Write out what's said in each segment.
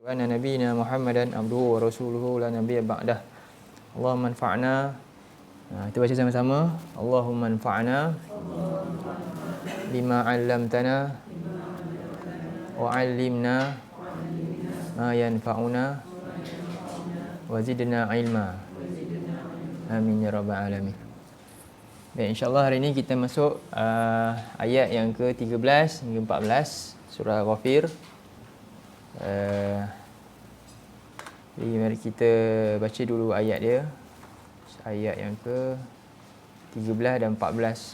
Wa anna nabiyina Muhammadan abduhu wa rasuluhu la nabiyya ba'dah. Allahumma anfa'na. Kita baca sama-sama. Allahumma anfa'na bima 'allamtana wa 'allimna ma yanfa'una wa zidna ilma. Amin ya rabbal alamin. Baik, insya-Allah hari ini kita masuk ayat yang ke-13 hingga 14 surah Ghafir. Jadi mari kita baca dulu ayat dia. Ayat yang ke-13 dan 14.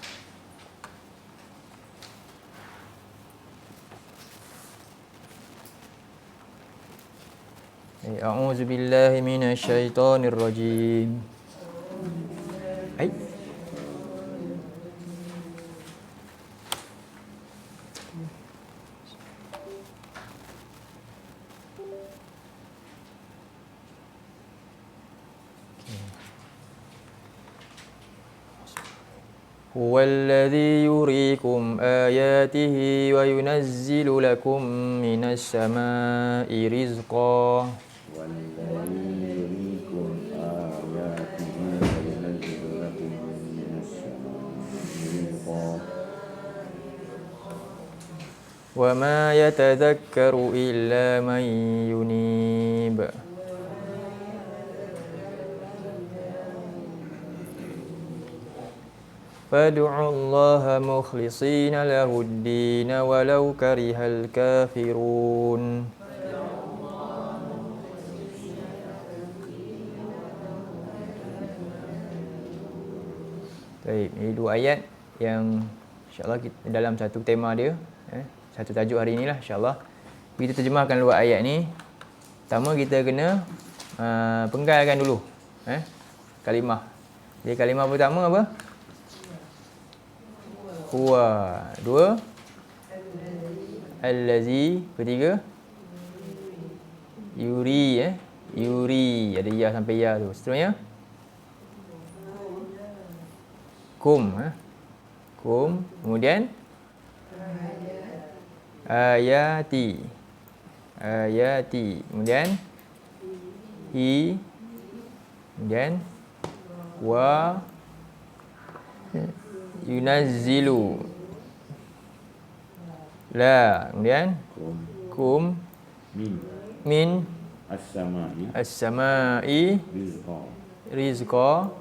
A'udzu billahi minasyaitonir rajim. Hai. هو الذي يريكم آياته وينزل لكم من السماء رزقا وما يتذكر إلا من ينيب فادعوا الله مخلصين له الدين ولو كره الكافرون. Baik, ini dua ayat yang insya-Allah dalam satu tema dia, satu tajuk hari inilah insya-Allah. Kita terjemahkan dua ayat ni. Pertama kita kena penggalkan dulu kalimah. Jadi kalimah pertama apa? Huwa. Dua. Allazi. Ketiga. Yuri. Yuri. Ada ya sampai ya tu. Seterusnya. Kum. Kum. Kemudian. Ayati. Ayati. Kemudian. Hi. Kemudian. Wa. Yunazzilu. La. Kemudian. Kum. Min. As-sama'i. Rizqa.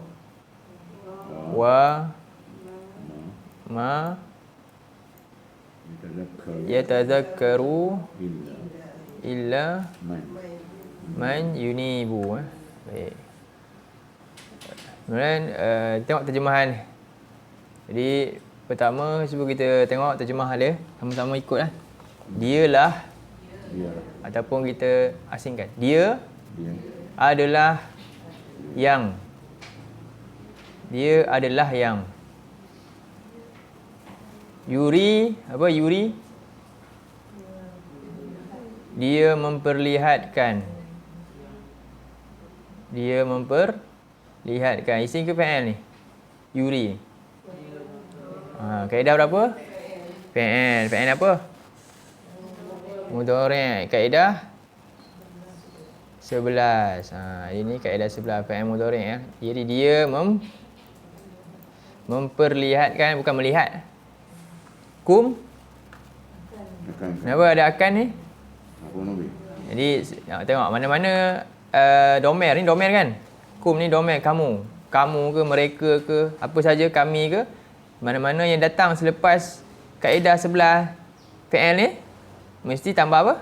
Wa. Ma. Yatazakkaru. Illa. Man yunibu. Baik. Kemudian tengok terjemahan. Jadi pertama cuba kita tengok terjemah dia, sama-sama ikutlah. Dialah ataupun kita asingkan. Dia adalah yang. Dia adalah yang. Yuri, apa yuri? Dia memperlihatkan. Dia memperlihatkan. Isim ke fi'il ni? Yuri. Kaedah berapa? Fi'il. Fi'il apa? Mudhari'. Kaedah 11. Ini kaedah 11 fi'il mudhari'. Jadi dia memperlihatkan, bukan melihat. Kum. Kenapa ada akan ni? Jadi tengok mana-mana domer ni domer kan? Kum ni domer kamu. Kamu ke, mereka ke, apa saja, kami ke. Mana-mana yang datang selepas kaedah sebelah fi'il ni mesti tambah apa?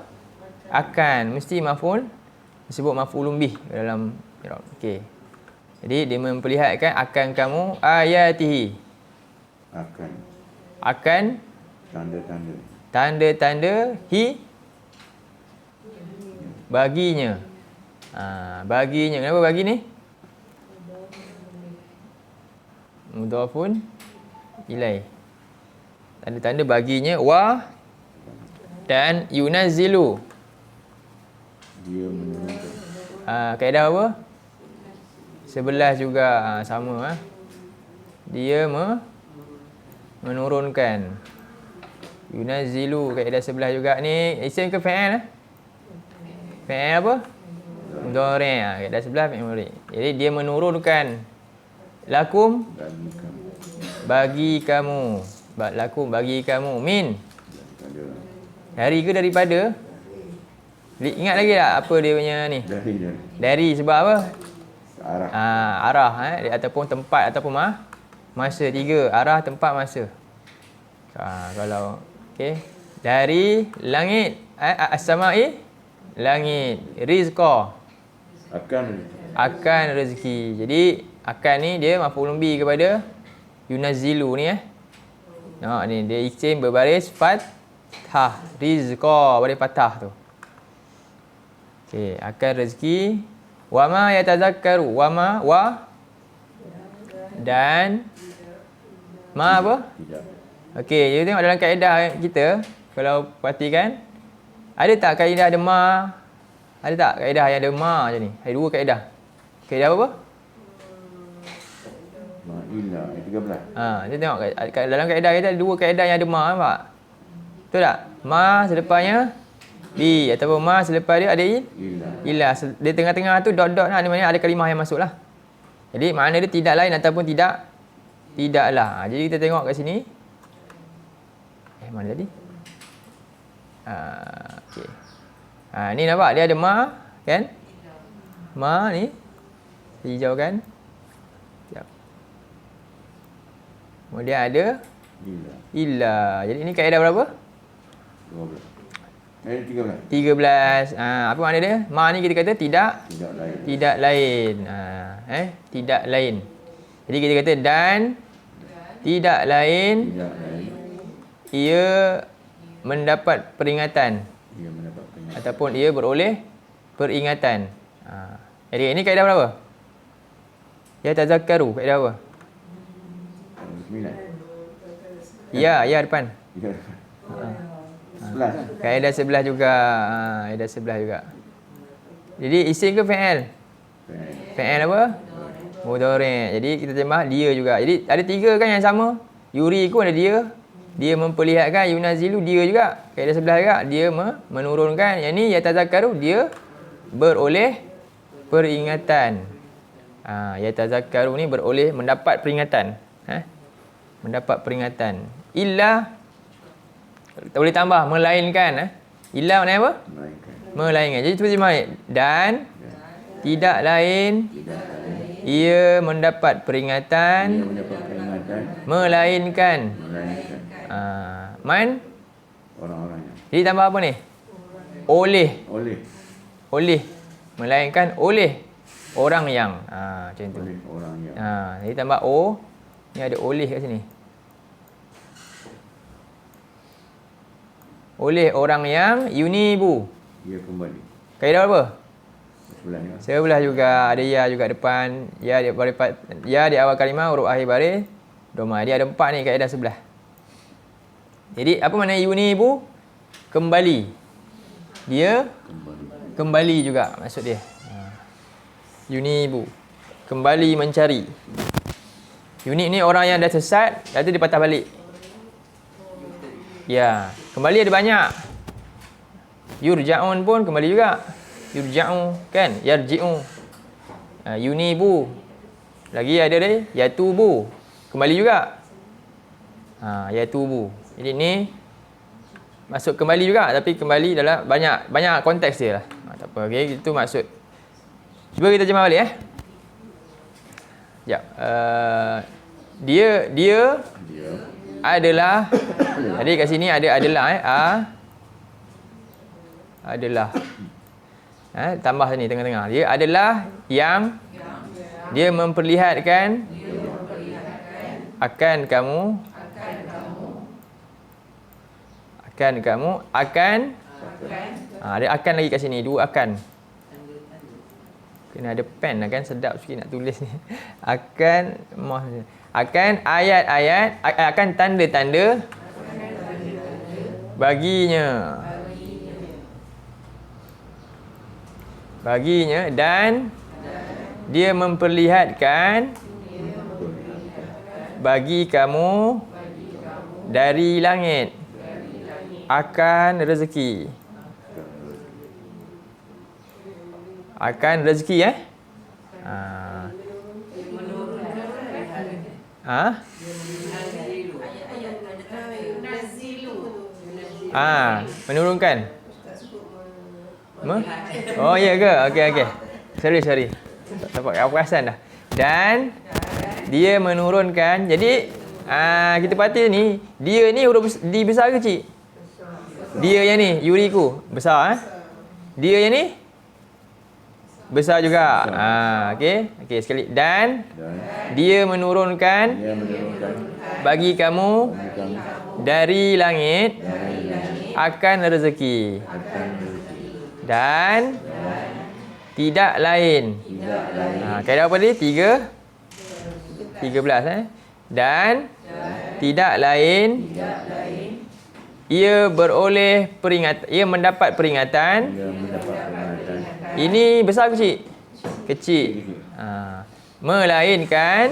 Akan. Mesti maf'ul, disebut maf'ulun bih dalam i'rab. Okey. Jadi dia memperlihatkan akan kamu ayatihi. Akan tanda-tanda. Tanda-tanda baginya. Baginya. Kenapa bagi ni? Mudhafun ilai. Tanda-tanda baginya wa dan yunazzilu. Dia menurunkan. Kaedah apa? 11 juga sama. Dia menurunkan. Yunazzilu kaedah 11 juga ni. Isim ke fi'il? Fi'il apa? Mudhari'. Kaedah sebelah fi'il mudhari'. Jadi dia menurunkan lakum bagi kamu. Lakum bagi kamu. Min. Dari ke daripada? Ingat lagi tak apa dia punya ni? Dari sebab apa? Arah. Arah ataupun tempat ataupun masa. 3. Arah, tempat, masa. Kalau okey. Dari langit. As-sama'i langit. Rizqa. Akan rezeki. Jadi akan ni dia maf'ulun bi kepada yunazzilu ni ni dia isim berbaris fathah. Rizqa baris fathah tu. Okey, akan rezeki. Wa ma yatazakkaru. Dan ma apa? Tidak. Okey, jadi tengok dalam kaedah kita, kalau perhatikan, ada tak kaedah ada ma? Ada tak kaedah yang ada ma macam ni? Ada 2 kaedah. Kaedah apa? Ma illa 13. Kita tengok dalam kaedah kita ada 2 kaedah yang ada ma, nampak? Betul tak? Ma selepasnya bi ataupun ma selepas dia ada illa. Di tengah-tengah tu dot-dot lah, ni maknanya ada kalimah yang masuk lah. Jadi makna dia tidak lain ataupun tidaklah. Jadi kita tengok kat sini. Mana tadi? Okey. Ni nampak dia ada ma kan? Ma ni saya hijaukan. Sekejap. Kemudian ada illa. Jadi ini kaedah berapa? 13. 13. Apa makna dia? Ma ni kita kata tidak lain. Tidak lain. Tidak lain. Jadi kita kata dan tidak lain. Ia mendapat peringatan. Ataupun ia beroleh peringatan. Jadi ini kaedah berapa? Ya tazakkaru. Kaedah apa? 9. Ya depan. Kaedah 11 juga. Kaedah 11 juga. Jadi isim ke fi'il? Fi'il apa? Mudhari'. Jadi kita terjemah dia juga. Jadi ada 3 kan yang sama. Yuriku ada dia. Dia memperlihatkan. Yunazilu dia juga. Kaedah 11 juga. Dia menurunkan. Yang ni yatazakkaru dia beroleh peringatan. Yatazakkaru ni beroleh mendapat peringatan. Mendapat peringatan. Illa tak boleh tambah melainkan. Illa maknanya apa? Melainkan. Jadi terjemah dan tidak lain ia mendapat peringatan melainkan man Orang-orangnya. jadi tambah apa ni? Oleh melainkan oleh orang yang macam tu. Oleh orang yang. Jadi tambah o ni ada oleh kat sini. Oleh orang yang yunibu. Ia kembali. Kaedah apa? Sebelahnya. Sebelah juga ada ya juga depan. Ya di awal kalimah, huruf akhir baris doma. Dia ada 4 ni kaedah sebelah. Jadi apa makna yunibu? Kembali. Dia kembali juga maksud dia. Yunibu. Kembali mencari. Unib ni orang yang dah sesat, lepas tu dia patah balik. Ya, kembali ada banyak. Yurja'un pun kembali juga. Yurja'u kan? Yarji'u. Yunibu. Lagi ada dia yatubu. Kembali juga. Yatubu. Jadi ni masuk kembali juga, tapi kembali dalam banyak konteks dia lah. Tak apa, okey, itu maksud. Cuba kita terjemah balik Sekejap. Dia adalah. Jadi kat sini ada adalah adalah. Tambah sini tengah-tengah. Dia adalah yang dia memperlihatkan akan kamu ada akan lagi kat sini, 2 akan. Kena ada pen lah kan, sedap sikit nak tulis ni. Akan ayat-ayat, akan tanda-tanda baginya dan dia memperlihatkan bagi kamu dari langit akan rezeki. Akan rezeki menurunkan. Oh ya ke? Okey. Sorry. Tak perasan dah. Dan dia menurunkan. Jadi kita perhati ni, dia ni huruf D besar ke kecil? Dia yang ni, yuriku, besar Dia yang ni besar juga. Okey sekali. Dan dia menurunkan bagi kamu dari langit akan rezeki. Dan tidak lain. Kaedah apa tadi? 13 Dan tidak lain ia beroleh peringatan, ia mendapat peringatan. Ini besar kecil? Kecil. Melainkan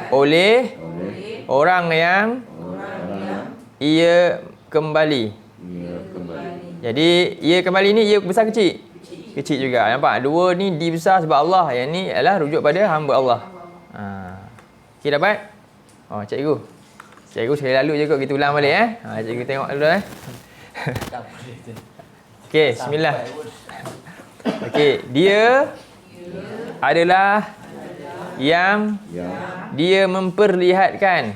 oleh orang yang ia kembali. Jadi ia kembali ni ia besar kecil? Kecil juga. Nampak? Dua ni D besar sebab Allah. Yang ni adalah rujuk pada hamba Allah. Okey, dapat? Oh, cikgu. Cikgu sekali lalu je kot kita ulang balik cikgu tengok dulu Okey, bismillah. Okey, dia adalah yang dia memperlihatkan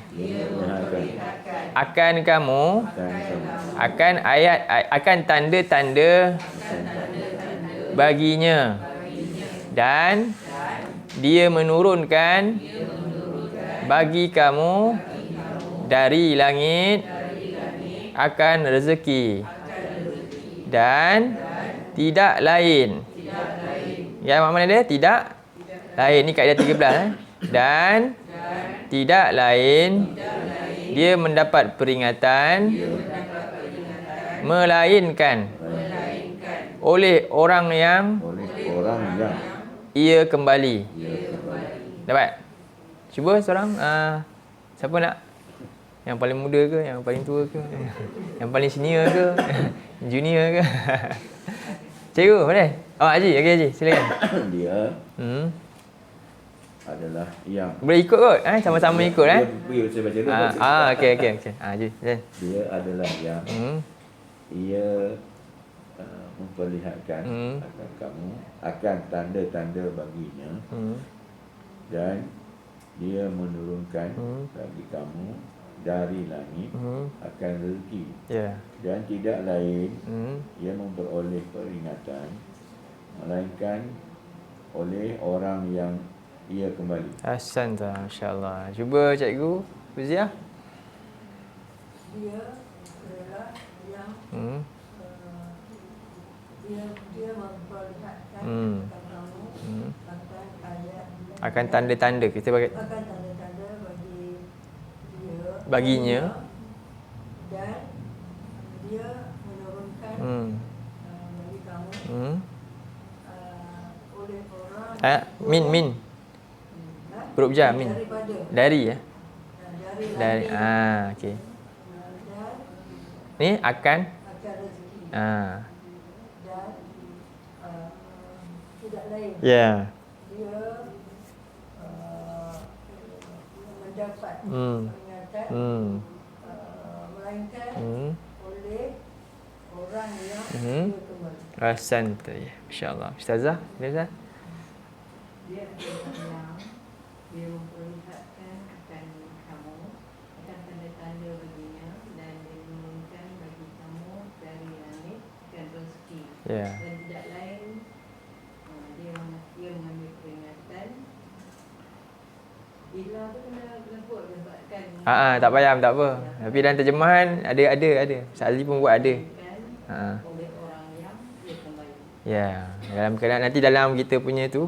akan kamu akan ayat akan tanda-tanda baginya, dan dia menurunkan bagi kamu dari langit akan rezeki, dan tidak lain. Ya, mana dia? Tidak lain. Ni kaedah 13 Dan tidak lain dia mendapat peringatan melainkan oleh orang yang ia kembali. Dapat? Cuba seorang siapa nak? Yang paling muda ke? Yang paling tua ke? Yang paling senior ke? Junior ke? Cikgu, boleh? Haji. Okey, Haji. Silakan. Dia adalah yang... Boleh ikut kot? Sama-sama ikut, Saya baca dulu. Okey. Haji, dia adalah yang ia memperlihatkan akan kamu akan tanda-tanda baginya, dan dia menurunkan bagi kamu dari langit akan rezeki. Dan tidak lain ia memperoleh peringatan melainkan oleh orang yang ia kembali. Ahsanta, masya-Allah. Cuba cikgu Fuzia. Dia adalah yang dia memperlihatkan kamu akan tanda-tanda kita bagi baginya, dan dia menurunkan bagi kamu oleh orang min huruf jar min dari okey. Ni akan rezeki, dan tidak lain. dia mendapat peringatan melainkan oleh orang yang ia kembali. Ahsanta, ya, masya-Allah. Ustazah, Ustazah. Dia adalah yang dia memperlihatkan akan kamu akan tanda-tanda baginya, dan dia menurunkan bagi kamu dari langit akan rezeki. Dan tidak lain dia mengambil peringatan. Bila tu kena buat sebabkan tak payah, tak apa. Tapi dalam terjemahan ada. Ustaz Ali pun buat ada. oleh orang yang dia kembali. Ya, dalam keadaan nanti dalam kita punya tu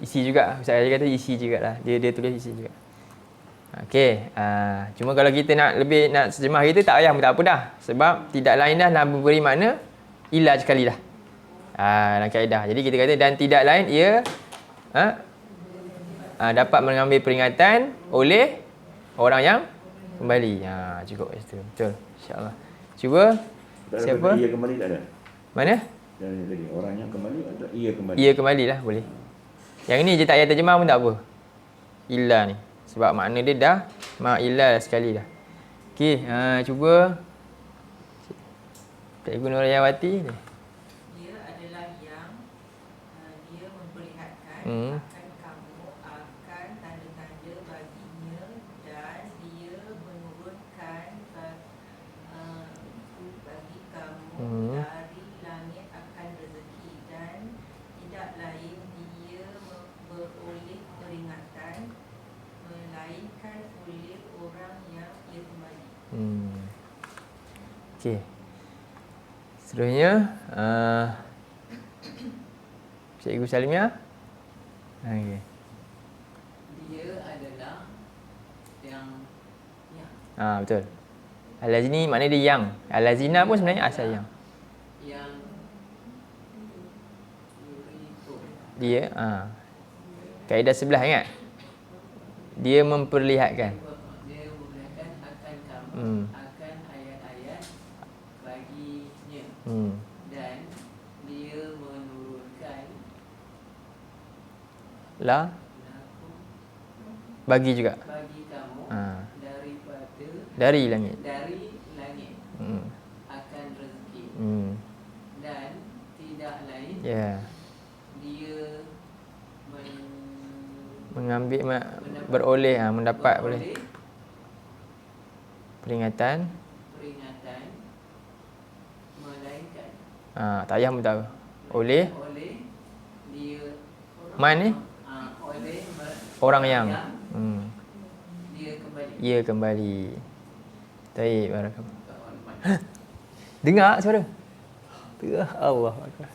isi juga. Ustaz Ali kata isi jugalah. Dia tulis isi juga. Okey, cuma kalau kita nak terjemah kita tak payah, tak apa dah. Sebab tidak lain dah nak memberi makna ila sekali dah. Dalam kaedah. Jadi kita kata dan tidak lain ia dapat mengambil peringatan oleh orang yang kembali. Cukup kat situ. Betul. Insya-Allah. Cuba siapa? Ia kembali tak ada. Mana? Macam tadi, orangnya kembali atau ia kembali? Ia kembali lah, boleh. Yang ni je tak payah terjemah pun tak apa. Illa ni. Sebab makna dia dah illa sekali dah. Okey, cuba Cikgu Nurayawati ni. Dia adalah yang dia memperlihatkan Hmm. akan kamu akan tanda-tanda baginya dan dia menurunkan bagi kamu dari langit akan rezeki dan tidak lain dia beroleh peringatan melainkan oleh orang yang ia kembali. Okey. Seterusnya Cikgu Salimia. Okey. Dia adalah yang Betul. Al-Lazini maknanya dia yang. Al-Lazina pun sebenarnya asal yang. Dia kaedah sebelah ingat. Dia memperlihatkan. Dia memperlihatkan akan kamu akan ayat-ayat baginya dan dia menurunkan bagi juga bagi kamu daripada dari langit akan rezeki dan tidak lain dia mengambil beroleh mendapat boleh peringatan melainkan tak payah pun tahu oleh dia man ni oleh orang yang dia kembali. ia kembali. Baik, barakallah. Dengar suara? Allah Akbar.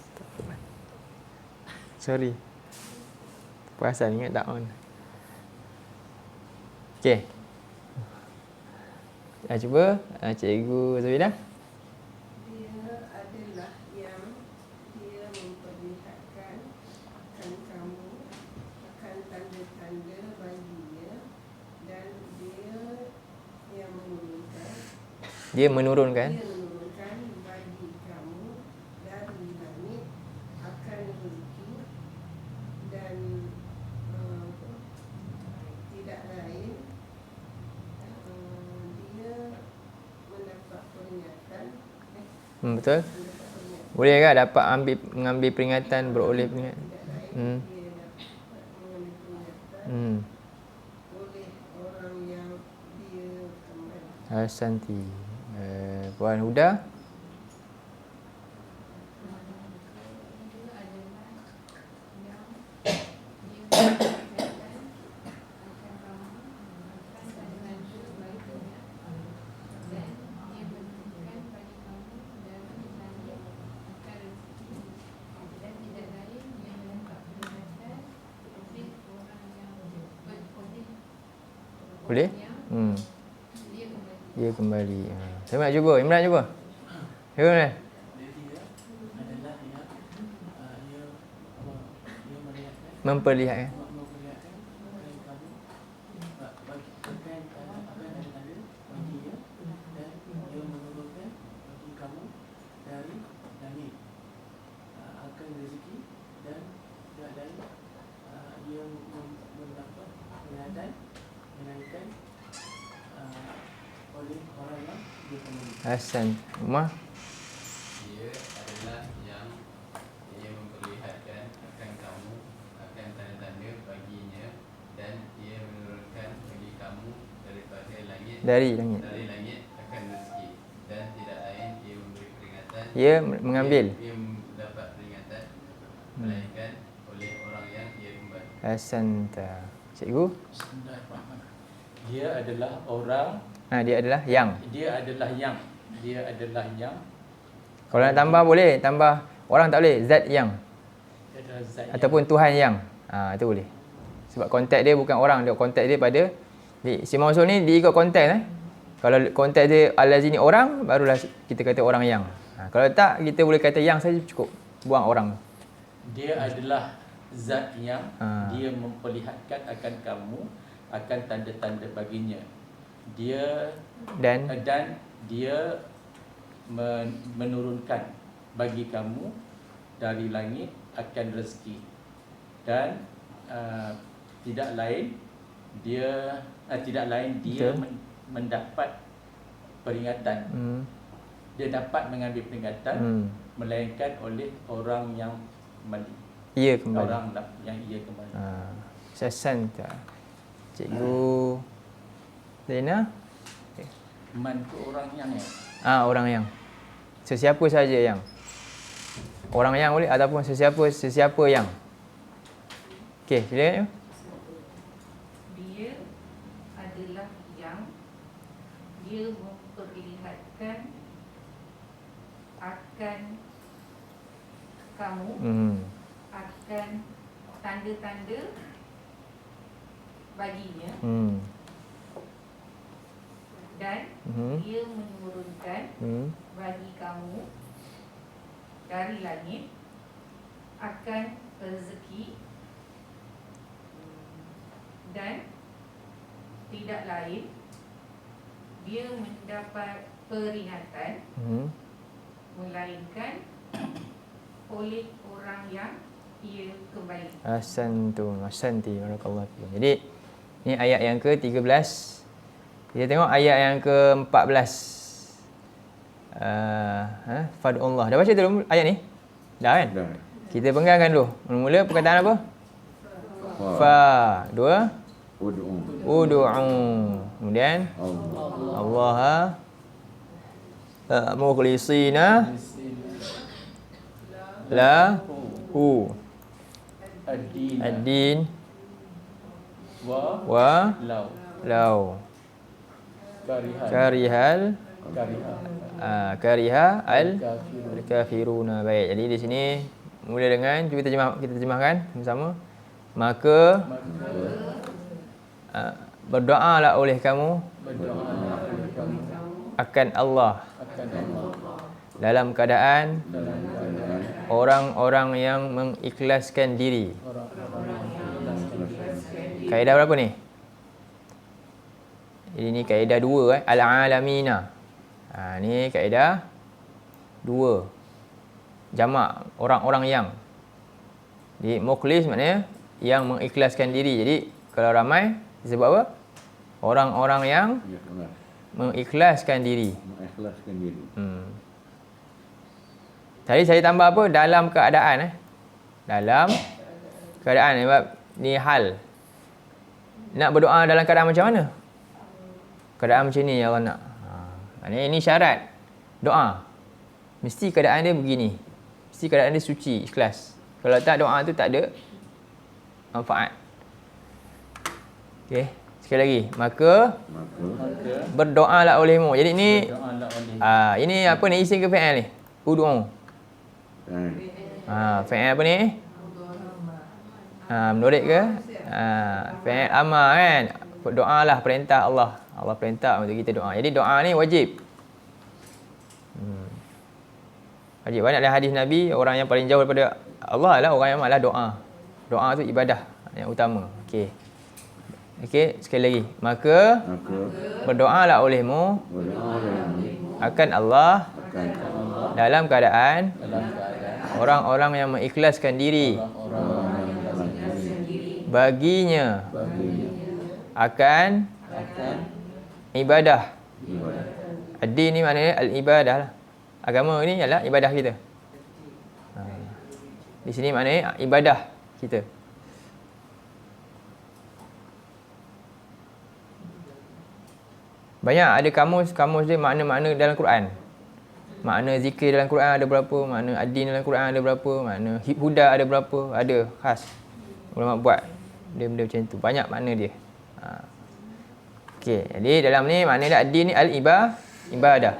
Sorry. Perasan ingat tak on. Okey. Cuba Cikgu Zawidah. Dia adalah yang dia memperlihatkan akan kamu akan tanda-tanda baginya dan dia yang menurunkan bagi kamu dari langit akan rezeki dan tidak lain dia mendapat peringatan Betul. Boleh ke dapat mengambil peringatan beroleh peringatan? dia dapat mengambil peringatan oleh orang yang dia kembali. Ahsanti. Puan Huda. Boleh? Dia kembali. Saya nak cuba. Imran cuba. Cuba ni. Memperlihatkan. Hasan. Umar. Dia adalah yang ia memperlihatkan akan kamu akan tanda-tanda baginya dan ia menurunkan bagi kamu daripada langit Dari langit. akan rezeki dan tidak lain ia memberi peringatan Ia mengambil. ia mendapat peringatan melainkan oleh orang yang ia kembali. Hasan. Cikgu. Dia adalah orang. Dia adalah yang. Dia adalah yang. Kalau nak tambah boleh, tambah orang tak boleh, zat yang. Dia adalah zat Ataupun Tuhan yang. Itu boleh. Sebab konteks dia bukan orang, dia konteks dia pada si mausul ni dia ikut konteks Kalau konteks dia al-lazini orang, barulah kita kata orang yang. Kalau tak, kita boleh kata yang saja cukup. Buang orang. Dia adalah zat yang dia memperlihatkan akan kamu akan tanda-tanda baginya. Dia dan dia menurunkan bagi kamu dari langit akan rezeki. Dan tidak lain dia Betul. mendapat peringatan. Dia dapat mengambil peringatan melainkan oleh orang yang kembali. Ia kembali. Orang yang ia kembali. Sasanta. Cikgu Lena? Man tu orang yang Orang yang. Sesiapa saja yang. Orang yang boleh ataupun sesiapa yang. Okey, silakan. Dia adalah yang dia memperlihatkan akan kamu akan tanda-tanda baginya dan dia menurunkan bagi kamu dari langit akan rezeki dan tidak lain dia mendapat peringatan melainkan oleh orang yang ia kembali. Ahsanti, barakallahu fikum. Jadi ni ayat yang ke-13. Kita tengok ayat yang ke-14. Fad'ullah. Dah baca dulu ayat ni? Dah kan? Dah. Kita penggangkan dulu. Mula perkataan apa? Fa. Dua. Ud'u. Kemudian Allah mukhlisina lahu ad-din wa law kariha al-kafiruna. Baik, jadi di sini mula dengan kita terjemahkan sama-sama. Maka berdoalah oleh kamu akan Allah dalam keadaan orang-orang yang mengikhlaskan diri. Kaedah berapa ni? Ini kaedah 2 al-alamina. Ni kaedah 2. Jamak orang-orang yang. Jadi mukhlis maknanya yang mengikhlaskan diri. Jadi kalau ramai disebut apa? Orang-orang yang mengikhlaskan diri. Tadi saya tambah apa? Dalam keadaan. Dalam keadaan. Sebab ni hal. Nak berdoa dalam keadaan macam mana? Keadaan macam ni ya Allah nak. Ini syarat doa. Mesti keadaan dia begini. Mesti keadaan dia suci, ikhlas. Kalau tak, doa tu tak ada manfaat. Okey, sekali lagi. Maka berdoalah olehmu. Jadi ni ini apa ni, isim ke fi'il ni? Ud'u. Fi'il apa ni? Menurut ke? Fi'il amar kan? Doalah, perintah Allah. Allah perintah untuk kita doa. Jadi doa ni wajib. Wajib. Banyak dalam hadis Nabi, orang yang paling jauh daripada Allah adalah orang yang malah doa. Doa tu ibadah yang utama. Okey. Okey, sekali lagi. Maka berdoalah olehmu akan Allah dalam keadaan orang-orang yang mengikhlaskan diri baginya akan ibadah. Ad-din ni maknanya al-ibadah lah. Agama ni ialah ibadah kita. Di sini maknanya ibadah kita. Banyak ada kamus dia makna-makna dalam Quran. Makna zikir dalam Quran ada berapa, makna ad-din dalam Quran ada berapa, makna huda ada berapa, ada khas. Ulama buat benda-benda macam tu. Banyak makna dia. Okey, jadi dalam ni makna dia ad-din ni ibadah.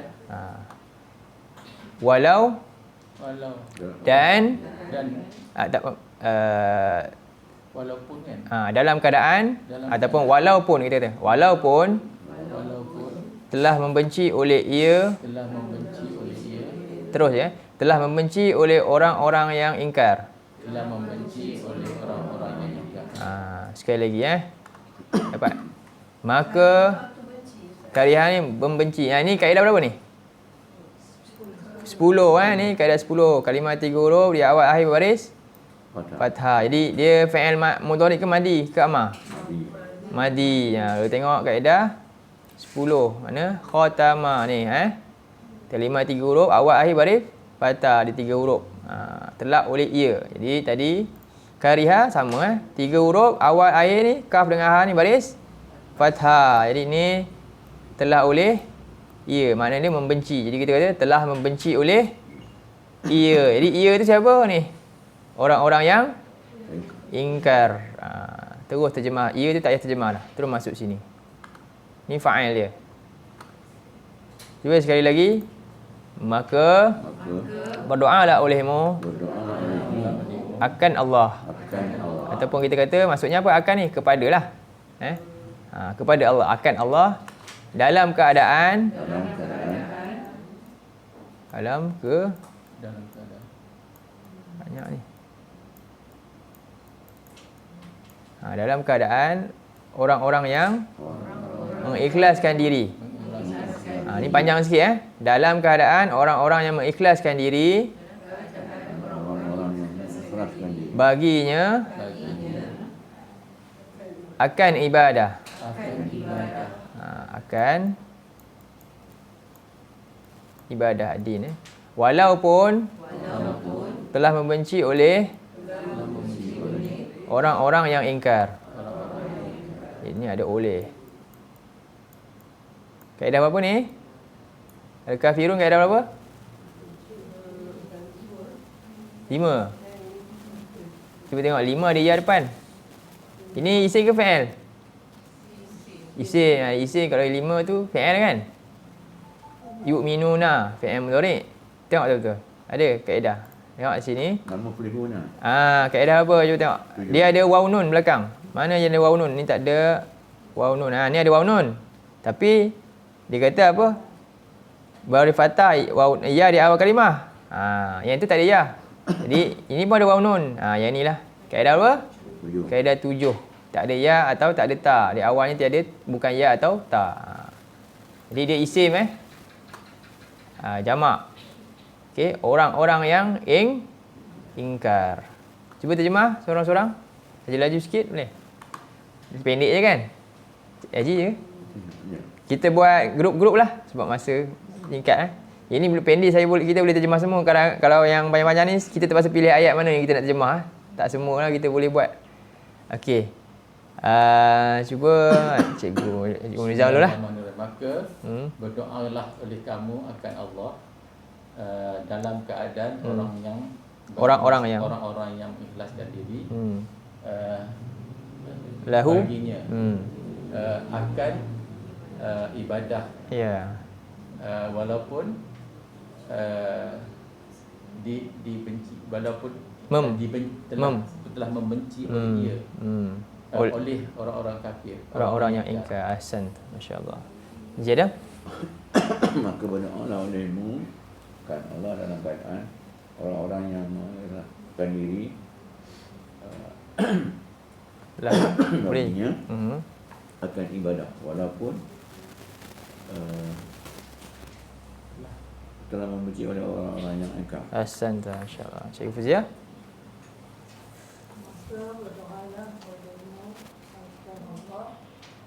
Walau dan walaupun kan. Dalam keadaan ataupun walaupun kita kata. Walaupun telah membenci oleh ia. Terus ya. Telah membenci oleh orang-orang yang ingkar. Sekali lagi dapat. Maka kariha ni membenci. Ini kaedah berapa ni? 10 ni kaedah 10. Kalimah 3 huruf di awal akhir baris Fathah. fathah. Jadi dia fi'il mudhari ke madi ke amar? Madi. Madi. Kita tengok kaedah 10. Mana? Khatama ni kalimah 3 huruf awal akhir baris fathah di 3 huruf. Telak oleh ia. Jadi tadi kariha sama 3 huruf awal akhir ni kaf dengan ha ni baris fathah. Jadi ni telah oleh ia, maknanya dia membenci. Jadi kita kata telah membenci oleh ia. Jadi ia tu siapa ni? Orang-orang yang ingkar. Terus terjemah. Ia tu tak payah terjemah lah. Terus masuk sini. Ni fa'il dia. Cuba sekali lagi. Maka berdoalah olehmu Berdoalah olehmu akan Allah. akan Allah. Ataupun kita kata maksudnya apa? Akan ni kepadalah. Kepada Allah, akan Allah dalam keadaan Dalam keadaan Dalam keadaan banyak ni. Dalam keadaan orang-orang yang mengikhlaskan diri. Ni panjang sikit Dalam keadaan orang-orang yang mengikhlaskan diri orang-orang yang mengikhlaskan diri baginya akan ibadah. Akan ibadah din walaupun telah membenci oleh orang-orang yang ingkar. Ini ada oleh. Kaedah berapa ni? Al-Kafirun kaedah berapa? 5. Cuba tengok 5 ada ya depan. Ini isim ke fi'il? Isim. Isim kalau 5 tu fi'il kan? Yu'minuna fi'il mudhari'. Tengok betul-betul. Ada kaedah. Tengok sini. nama pelihuna. Kaedah apa? Cuba tengok. Dia ada waw nun belakang. Mana yang ada waw nun? Ni tak ada waw nun. Ni ada waw nun. Tapi dia kata apa? Baru fathah waw ya di awal kalimah. Yang tu tak ada ya. Jadi ini pun ada waw nun. Yang inilah. Kaedah apa? 7. Kaedah 7. Tak ada ya atau tak ada ta. Di awalnya tiada bukan ya atau ta. Jadi dia isim jamak. Okey, orang-orang yang ingkar. Cuba terjemah seorang-seorang. Saja laju sikit boleh. Pendek je kan? Haji je. Ya. Kita buat grup-grup lah sebab masa singkat Ini pendek kita boleh terjemah semua. Kalau yang banyak-banyak ni kita terpaksa pilih ayat mana yang kita nak terjemah. Tak semua lah kita boleh buat. Okey. Cuba Cikgu Nizam dulu lah. Maka berdoalah oleh kamu akan Allah dalam keadaan orang-orang yang mengikhlaskan diri lahu baginya akan ibadah. Ya. Walaupun dibenci, walaupun telah membenci oleh dia oleh orang-orang kafir, orang-orang yang ingkar. Ahsan, masya-Allah. Jadi Maka berdoalah olehmu kan Allah dalam keadaan orang-orang yang mengikhlaskan diri baginya akan ibadah walaupun telah membenci oleh orang-orang yang ingkar. Ahsan, masya-Allah. Cikgu Fuzia. Maka berdoalah olehmu akan Allah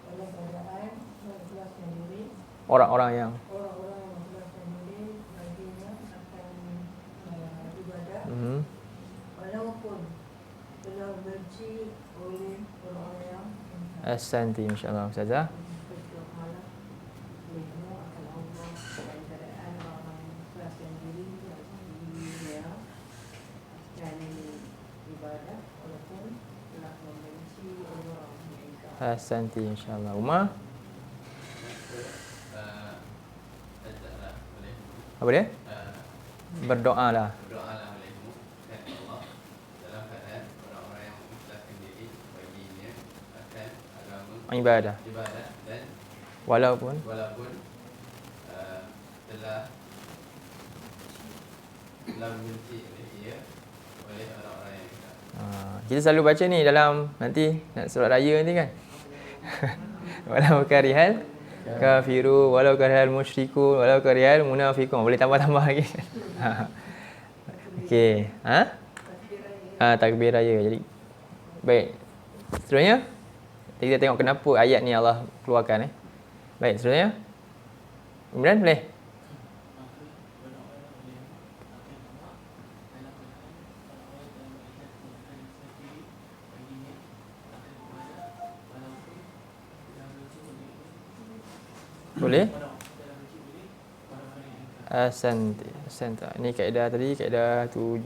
dalam keadaan mengikhlaskan diri. Orang-orang yang Orang-orang yang mengikhlaskan diri baginya akan ibadah walaupun telah benci oleh orang-orang yang Ahsan, masya-Allah Ustazah. berdoalah olehmu akan Allah dalam keadaan orang yang mengikhlaskan diri baginya akan ibadah walaupun telah membenci orang yang ingkar. Ahsan, insya-Allah. Umar. Bacalah olehmu. Apa dia? Berdoalah. Berdoalah olehmu dan Allah dalam keadaan orang-orang yang mengikhlaskan diri baginya akan agama Ibadah. dan Walaupun telah membenci oleh orang-orang yang ingkar. Kita selalu baca ni dalam nanti nak solat raya nanti kan. Walau karihal kafiru walau karihal musyrikun walau karihal munafiqun. Boleh tambah-tambah lagi. Okey. Takbir raya. Jadi baik. Seterusnya kita tengok kenapa ayat ni Allah keluarkan. Baik, seterusnya. Imran boleh? Boleh? Ahsanta. Ini kaedah tadi, kaedah 7.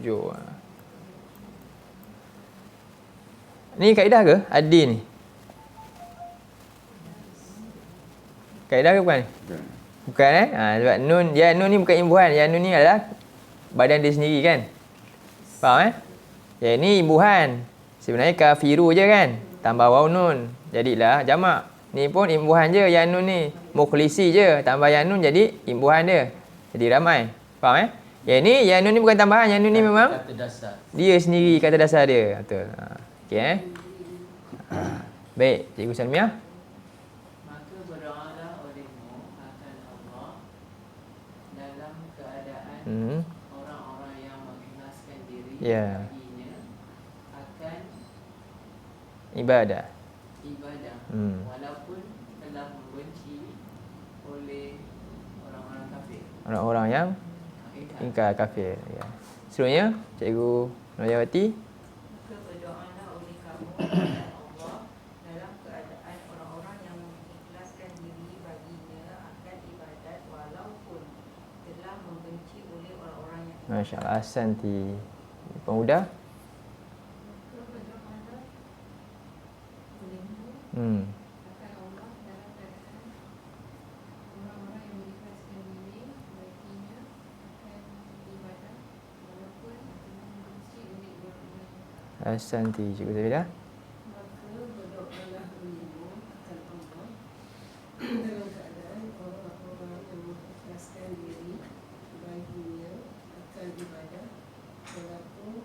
Ni kaedah ke? Adi ni. Kaedah ke bukan ni? Bukan sebab nun, ya nun ni bukan imbuhan. Ya nun ni adalah badan dia sendiri kan? Faham Ya ni imbuhan. Sebenarnya kafiru je kan? Tambah waw nun. Jadilah jamak. Ni pun imbuhan je ya nun ni. Mukhlisi je. Tambah ya nun jadi imbuhan dia. Jadi ramai. Faham Ya ni ya nun ni bukan tambahan. Ya nun ni memang kata dasar. Dia sendiri kata dasar dia. Betul. Okey Baik, Cikgu Salmiah. Maka berdoalah olehmu akan Allah dalam keadaan orang-orang yang mengikhlaskan diri baginya akan ibadah. Walaupun telah membenci oleh orang-orang kafir. Orang-orang yang ingkar kafir. Ya. Seterusnya, Cikgu Nurjawati. Maka berdoalah oleh kamu kepada Allah dalam keadaan orang-orang yang mengikhlaskan diri baginya akan ibadat walaupun telah membenci oleh orang-orang yang Masya-Allah, ahsanti. Pemuda. akan Allah dalam keadaan orang-orang yang mengikhlaskan diri baginya akan ibadat walaupun telah membenci oleh orang-orang yang Ahsanti, Cikgu Zabidah. Maka berdoalah olehmu akan Allah dalam keadaan orang-orang yang mengikhlaskan diri baginya akan ibadah walaupun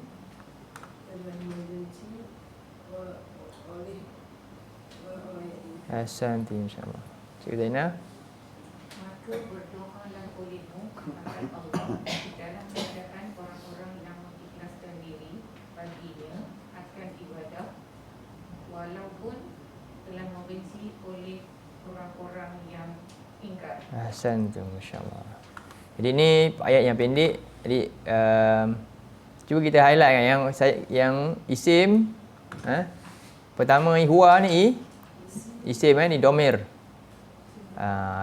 telah membenci oleh orang-orang yang ingkar. Ahsanti, insya-Allah. Cikgu Zainah. Maka berdoalah olehmu akan Allah dalam keadaan orang-orang yang mengikhlaskan diri baginya akan ibadah walaupun telah membenci oleh orang-orang yang ingkar. Ahsanti, masya-Allah. Jadi ni ayat yang pendek. Jadi cuba kita highlight kan yang isim pertama ni huwa ni isim ni domir.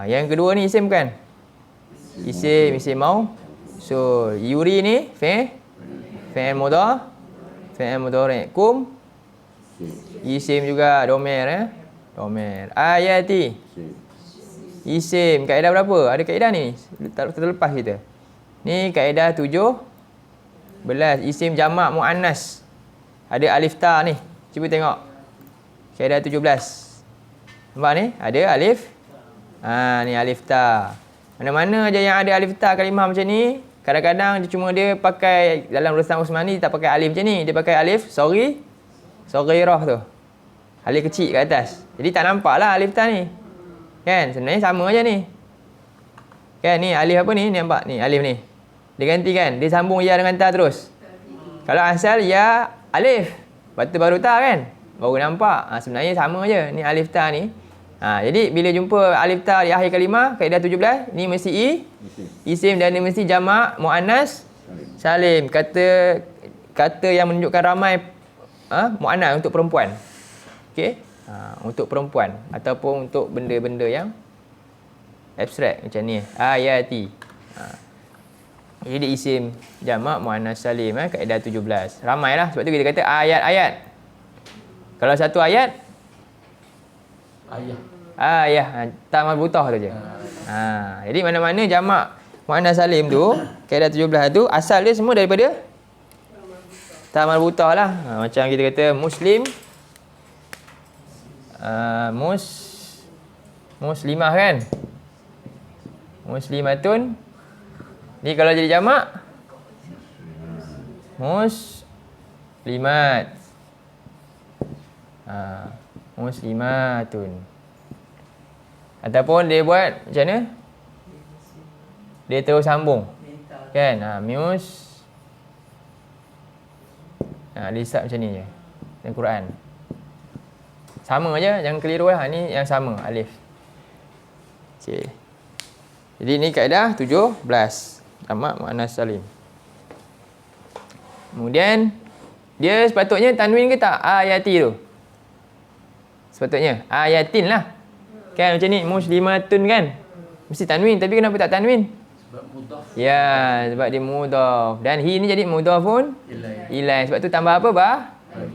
Yang kedua ni isim kan? Isim mau. So yuri ni fi'il mudhari. Kum isim juga domir domir. Ayati isim kaedah berapa? Ada kaedah ni terlepas kita. Ni kaedah 17 isim jamak muannas. Ada alif ta ni. Cuba tengok. Kaedah 17. Nampak ni? Ada alif. Ni alif ta. Mana-mana je yang ada alif ta kalimah macam ni, kadang-kadang dia pakai dalam Rustam Usmani tak pakai alif macam ni. Dia pakai alif saghirah tu. Alif kecil kat atas. Jadi tak nampaklah alif ta ni. Kan? Sebenarnya sama je ni. Kan ni alif apa ni? Ni nampak ni alif ni. Dia ganti kan? Dia sambung ya dengan ta terus. Kalau asal ya alif, lepas tu baru ta kan? Baru nampak. Sebenarnya sama je. Ni alif ta ni. Jadi bila jumpa alif ta di akhir kalimah, kaedah 17, ni mesti isim dan ni mesti jamak muannas salim. Kata yang menunjukkan ramai muannas untuk perempuan. Okey? Untuk perempuan ataupun untuk benda-benda yang abstrak macam ni. Ayati. Jadi isim jamak muannas salim kaedah 17. Ramailah sebab tu kita kata ayat-ayat. Kalau satu ayat ayah ta marbutah tu je. Jadi mana-mana jamak muannas salim tu kaedah 17 tu asal dia semua daripada ta marbutah lah. Macam kita kata muslim muslimah kan? Muslimatun. Ni kalau jadi jamak muslimat. Muslimatun. Ataupun dia buat macam mana? Dia terus sambung. Kan? Mus. Lisap macam ni je. Dalam Quran. Sama je, jangan keliru lah. Ni yang sama, alif. Okay. Jadi ni kaedah 17. Jamak muannas salim. Kemudian dia sepatutnya tanwin ke tak? Ayati tu. Sepatutnya ayatin lah. Kan macam ni muslimatun kan? Mesti tanwin, tapi kenapa tak tanwin? Sebab mudhaf. Ya, sebab dia mudhaf. Dan hi ni jadi mudhafun ilaih. Sebab tu tambah apa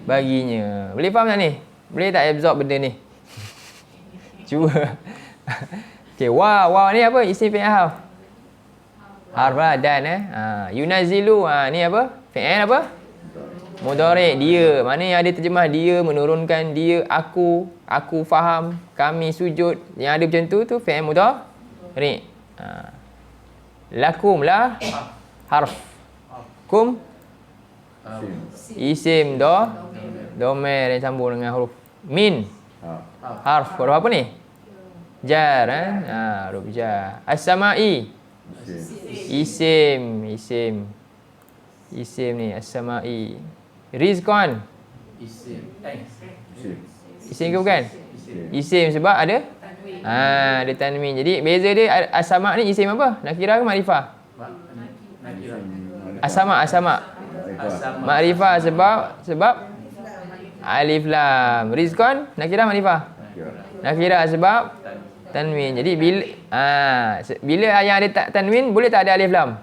baginya. Boleh faham tak ni? Boleh tak absorb benda ni? Cuba. Okey, wow ni apa? Isim fi'il harf. Harf lah dan yunazilu ni apa? Fi'il apa? Mudhari'. Dia. Mana yang ada terjemah dia menurunkan, dia aku faham, kami sujud. Yang ada macam tu fi'il mudhari'. Lakum lah harf. Kum isim domer yang sambung dengan huruf min. Harf. Huruf apa ni? Jar huruf jar. As-sama'i isim ni as-sama'i. Rizqan isim ke bukan? Isim sebab ada ada tanwin. Jadi beza dia as-sama' ni isim apa? Nakirah ke makrifah? As-sama' makrifah sebab alif lam. Rizqan nakirah makrifah? Nakirah sebab tanwin. Jadi bila yang ada tanwin boleh tak ada alif lam?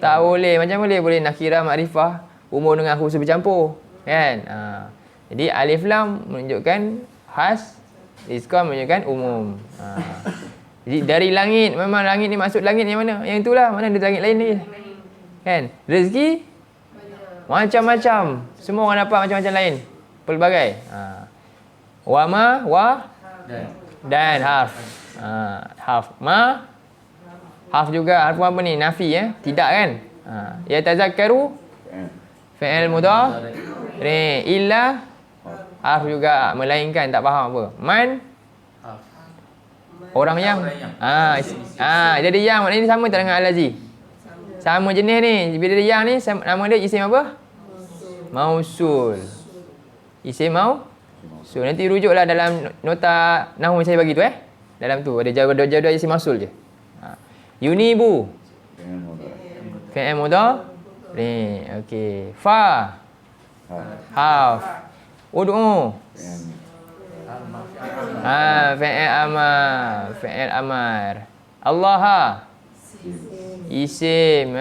Tak boleh. Macam boleh nakirah makrifah umum dengan khusus bercampur, kan? Jadi alif lam menunjukkan khas, rizqan menunjukkan umum. Jadi dari langit, memang langit ni maksud langit yang mana? Yang itulah, mana ada langit lain lagi. Kan? Rezeki macam-macam. Semua orang dapat macam-macam lain. Pelbagai. Dan harf. Harf. Harf juga. Harf apa ni? Nafi Tidak kan? Ya tazakkaru fi'il mudhari' illa harf juga, melainkan tak faham apa. Man orang yang jadi yang maknanya ni sama tak dengan al-lazi? Sama jenis ni. Bila dia yang ni nama dia isim apa? Mausul. Isim mausul. Nanti rujuklah dalam nota nahwu saya bagi tu dalam tu ada jawapan isim mausul je. Yunibu fi'il mudhari'. Okey. Fa harf. Ud'u fi'il amar. Allah isim.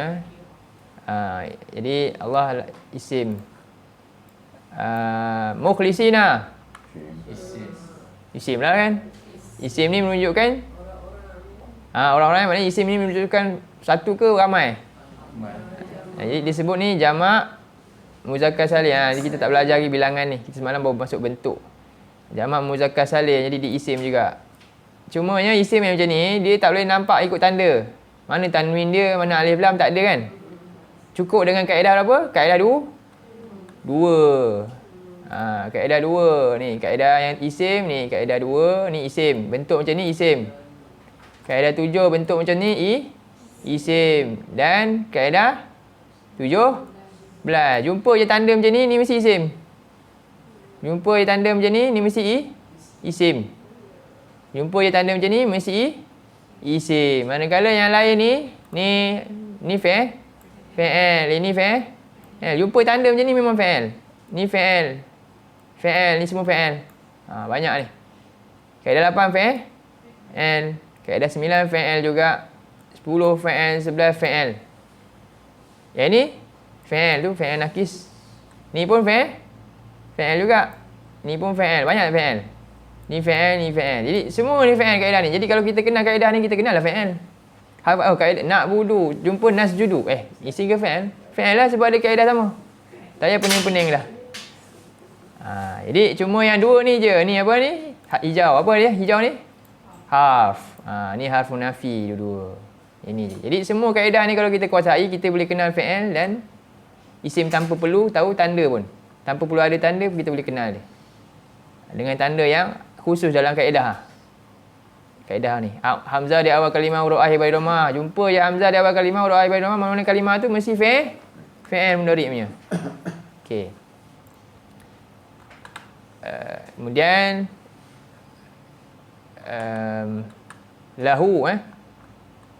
Jadi Allah isim. Mukhlisina isim lah kan? Isim ni menunjukkan orang-orang, maknanya isim ni menunjukkan satu ke ramai. Jadi disebut ni jamak muzakkar salim. Jadi kita tak belajar lagi bilangan ni. Kita semalam baru masuk bentuk. Jamak muzakkar salim, jadi di isim juga. Cumanya isim yang macam ni dia tak boleh nampak ikut tanda. Mana tanwin dia, mana alif lam, tak ada kan? Cukup dengan kaedah apa? Kaedah dua. Kaedah dua ni, kaedah yang isim ni, kaedah dua ni isim. Bentuk macam ni isim. Kaedah 7 bentuk macam ni isim. Dan kaedah 17 jumpa je tanda macam ni mesti isim. Jumpa je tanda macam ni mesti isim. Jumpa je tanda macam ni mesti isim. Manakala yang lain ni fi'il, ini fi'il. Jumpa tanda macam ni memang fi'il. Ni fi'il, ni semua fi'il. Banyak ni. Kaedah 8 fi'il. Kaedah 9 fi'il juga. 10 fi'il, 11 fi'il. Yang ni fi'il tu fi'il nakis. Ni pun fi'il juga. Ni pun fi'il. Banyak fi'il. Ni fi'il. Jadi semua ni fi'il kaedah ni. Jadi kalau kita kenal kaedah ni, kita kenal lah fi'il. Kaedah nak wudu, jumpa nasjudu. Isim ke fi'il? Fi'il lah sebab ada kaedah sama. Tak payah pening-pening lah. Jadi cuma yang dua ni je. Ni apa ni? Hijau. Apa dia? Hijau ni? Harf. Ni harfun nafi dua-dua. Ini je. Jadi semua kaedah ni kalau kita kuasai, kita boleh kenal fi'il dan isim tanpa perlu tahu tanda pun. Tanpa perlu ada tanda, kita boleh kenal dia. Dengan tanda yang khusus dalam kaedah. Kaedah ni. Hamzah di awal kalimah, huruf akhir bagi dhamma. Jumpa je Hamzah di awal kalimah, huruf akhir bagi dhamma, mana kalimah tu mesti fi'il mudhari' punya. Okey. Kemudian lahu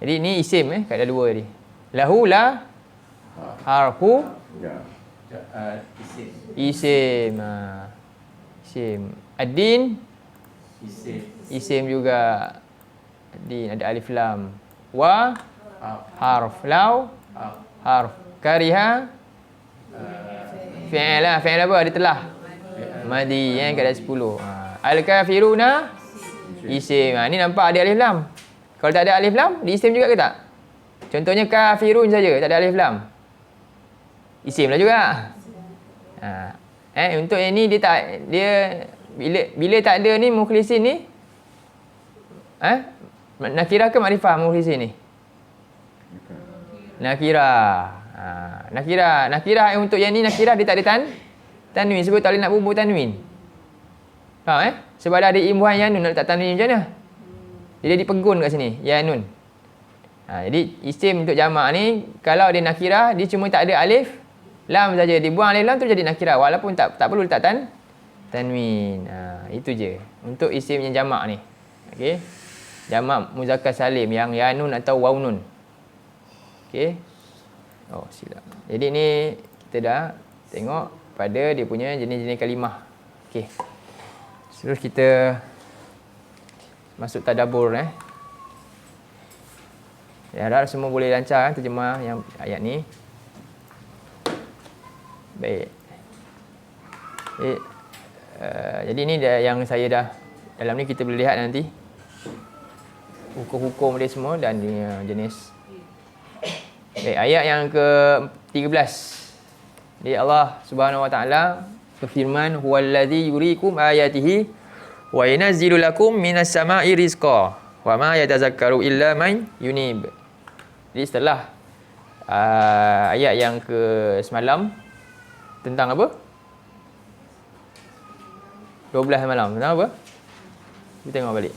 jadi ni isim kaedah dua tadi. Lahu la harfu Ya. Isim. isim. Isim. Ad-din Isim. isim juga. Ad-din ada alif lam. Wa harf. Lau harf. Kariha fi'il lah. Fi'il apa? Dia telah. Madi kaedah 10. Al-kafiruna isim. Ni nampak ada alif lam. Kalau tak ada alif lam, di isim juga ke tak? Contohnya kafirun saja, tak ada alif lam. Isim lah juga. Untuk yang ni dia bila tak ada ni mukhlisin ni nakirah ke makrifah mukhlisin ni? Nakirah. Nakirah untuk yang ni nakirah dia tak ada tanwin sebab tak boleh nak bubuh tanwin. Faham Sebab dah ada imbuhan ya nun nak letak tanwin macam mana? Jadi dipegun kat sini, ya nun. Jadi isim untuk jamak ni kalau dia nakirah dia cuma tak ada alif lam saja, dibuang alif lam tu jadi nakirah walaupun tak perlu letak tanwin. Itu je untuk isim yang jamak ni. Okey. Jamak muzakkar salim yang ya nun atau waw nun. Okey. Oh, silap. Jadi ni kita dah tengok pada dia punya jenis-jenis kalimah. Okey. Terus kita masuk tadabbur Ya, harap semua boleh lancar terjemah yang ayat ni. Baik. Jadi ni yang saya dah dalam ni kita boleh lihat nanti hukum-hukum dia semua dan jenis. Baik, ayat yang ke-13. Jadi Allah Subhanahu Wa Taala berfirman, "Huwallazi yuriikum ayatihi wa yanzilu lakum minas sama'i rizqa wa ma yatazakkaru illa man yunib." Jadi setelah ayat yang ke semalam tentang apa? 12 malam. Tentang apa? Kita tengok balik.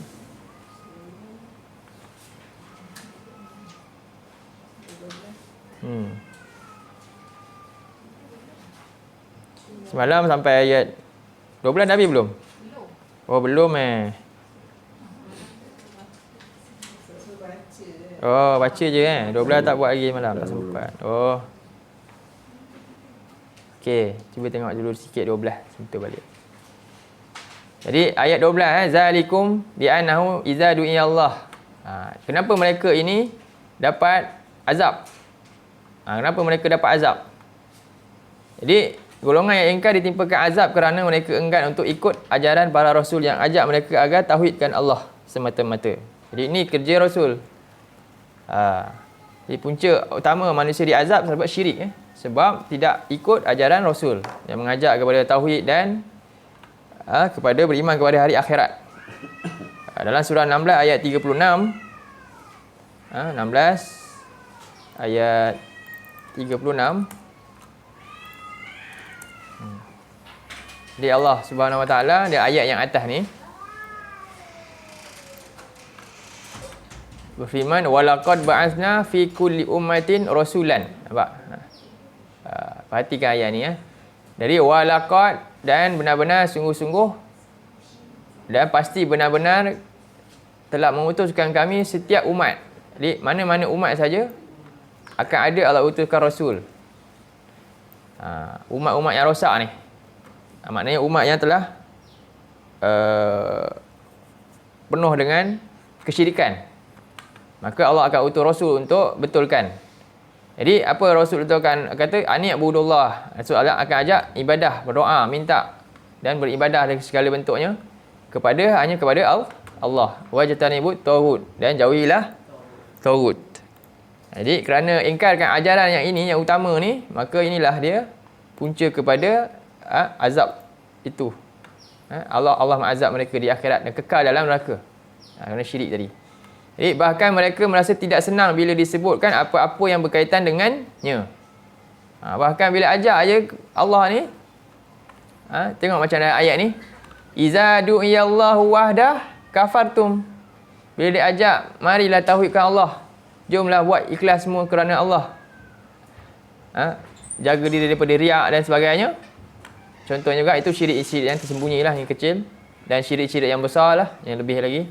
Semalam sampai ayat 12 Nabi belum? Oh, belum Oh, baca je 12 tak buat lagi malam, tak sempat. Oh. Okey, cuba tengok dulu sikit 12, sentuh balik. Jadi ayat 12 zalikum bi annahu iza du'iya Allah. Kenapa mereka ini dapat azab? Kenapa mereka dapat azab? Jadi golongan yang ingkar ditimpakan azab kerana mereka enggan untuk ikut ajaran para rasul yang ajak mereka agar tauhidkan Allah semata-mata. Jadi ini kerja rasul. Jadi punca utama manusia diazab sebab syirik sebab tidak ikut ajaran rasul yang mengajak kepada tauhid dan kepada beriman kepada hari akhirat. Dalam surah 16 ayat 36 16 ayat 36 Jadi Allah Subhanahu Wa Taala dia ayat yang atas ni berfirman walaqad ba'atsna fi kulli ummatin rasulan. Nampak? Perhatikan ayat ni Dari walaqad dan benar-benar sungguh-sungguh dan pasti benar-benar telah mengutuskan kami setiap umat. Jadi mana-mana umat saja akan ada Allah utuskan rasul. Umat-umat yang rosak ni. Maknanya umat yang telah penuh dengan kesyirikan. Maka Allah akan utus rasul untuk betulkan. Jadi apa rasul betulkan? Kata ani abudullah. Rasul Allah akan ajak ibadah, berdoa, minta dan beribadah dari segala bentuknya hanya kepada Allah. Wajtanibut tauhid dan jauhilah tauhid. Jadi kerana ingkarkan ajaran yang ini yang utama ni, maka inilah dia punca kepada azab itu. Allah mengazab mereka di akhirat dan kekal dalam neraka. Kerana syirik tadi. Jadi bahkan mereka merasa tidak senang bila disebutkan apa-apa yang berkaitan dengannya. Bahkan bila ajak aja Allah ni, tengok macam ayat ni. Iza du'iyallahu wahdah kafartum. Bila diajak, marilah tauhidkan Allah. Jomlah buat ikhlas semua kerana Allah. Jaga diri daripada riak dan sebagainya. Contohnya juga itu syirik-syirik yang tersembunyi lah, yang kecil. Dan syirik-syirik yang besar lah, yang lebih lagi.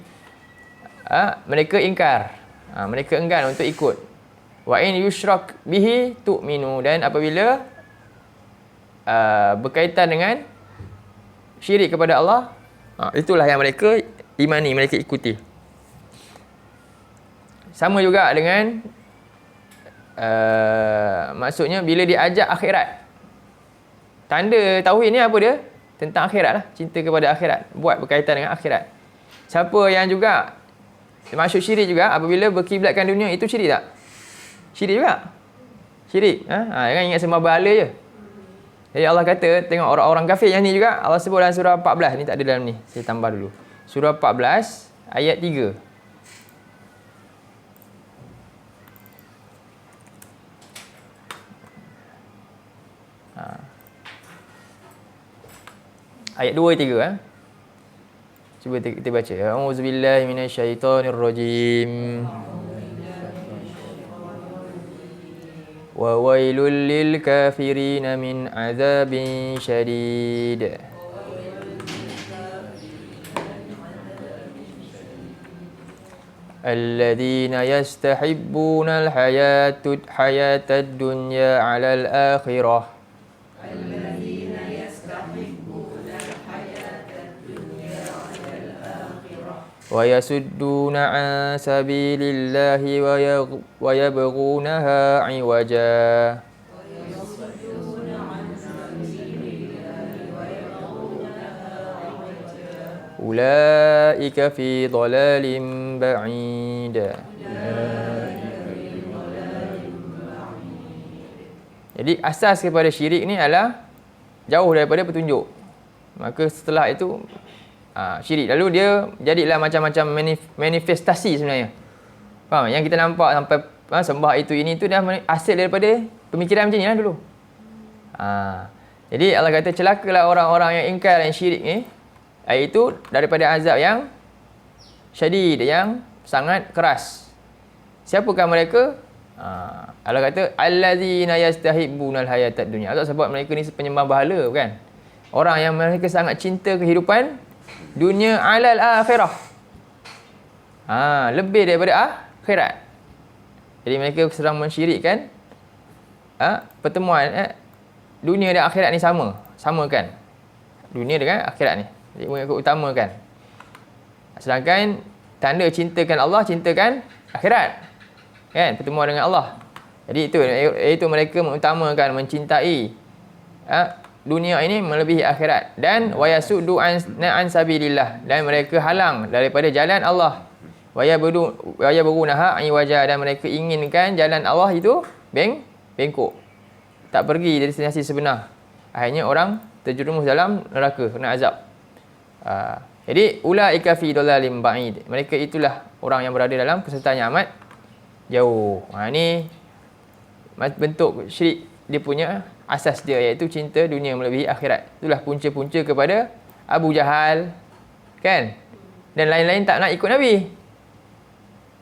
Mereka ingkar. Mereka enggan untuk ikut. Wa in yushrak bihi tu'minu. Dan apabila berkaitan dengan syirik kepada Allah, itulah yang mereka imani, mereka ikuti. Sama juga dengan maksudnya bila diajak akhirat. Tanda tauhid ni apa dia? Tentang akhirat lah. Cinta kepada akhirat. Buat berkaitan dengan akhirat. Siapa yang juga masuk syirik juga, apabila berkiblatkan dunia, itu syirik tak? Syirik juga. Syirik. Jangan ingat sembah berhala je. Jadi Allah kata, tengok orang-orang kafir yang ni juga, Allah sebut dalam surah 14. Ni tak ada dalam ni. Saya tambah dulu. Surah 14, ayat 3. Ayat 2 3 Cuba kita baca. A'udzubillahi minasyaitonirrajim. Wa wailul lil kafirin min azabin syadid. Alladhina yastahibbuna hayatad dunya 'ala al-akhirah. وَيَسُدُّونَ عَنْ سَبِيلِ اللَّهِ وَيَبْغُونَهَا عِوَجًا أُولَئِكَ فِي ضَلَالٍ بَعِيدٍ. Jadi asas kepada syirik ni adalah jauh daripada petunjuk. Maka setelah itu syirik. Lalu dia jadilah macam-macam manifestasi sebenarnya. Faham? Yang kita nampak sampai sembah itu ini tu dah hasil daripada pemikiran macam ni lah dulu. Jadi Allah kata celakalah orang-orang yang ingkar dan syirik ni, iaitu daripada azab yang syadid, yang sangat keras. Siapakah mereka? Allah kata allazina yastahibbunal hayatad dunya. Tak sebab mereka ni penyembah berhala, bukan? Orang yang mereka sangat cinta kehidupan dunia alal akhirah. Lebih daripada akhirat. Jadi mereka sedang mensyirikkan pertemuan dunia dan akhirat ni samakan. Dunia dengan akhirat ni. Jadi mereka utamakan. Sedangkan tanda cintakan Allah, cintakan akhirat. Kan? Pertemuan dengan Allah. Jadi itu mereka mengutamakan, mencintai dunia ini melebihi akhirat. Dan wayasuddu an sabilillah, dan mereka halang daripada jalan Allah. Wayabghunaha iwaja, dan mereka inginkan jalan Allah itu bengkok, tak pergi dari destinasi sebenar. Akhirnya orang terjerumus dalam neraka, kena azab. Jadi ulaika fi dhalalim ba'id, mereka itulah orang yang berada dalam kesesatan yang amat jauh. Ini bentuk syirik dia punya asas dia, iaitu cinta dunia melebihi akhirat. Itulah punca-punca kepada Abu Jahal, kan? Dan lain-lain tak nak ikut Nabi.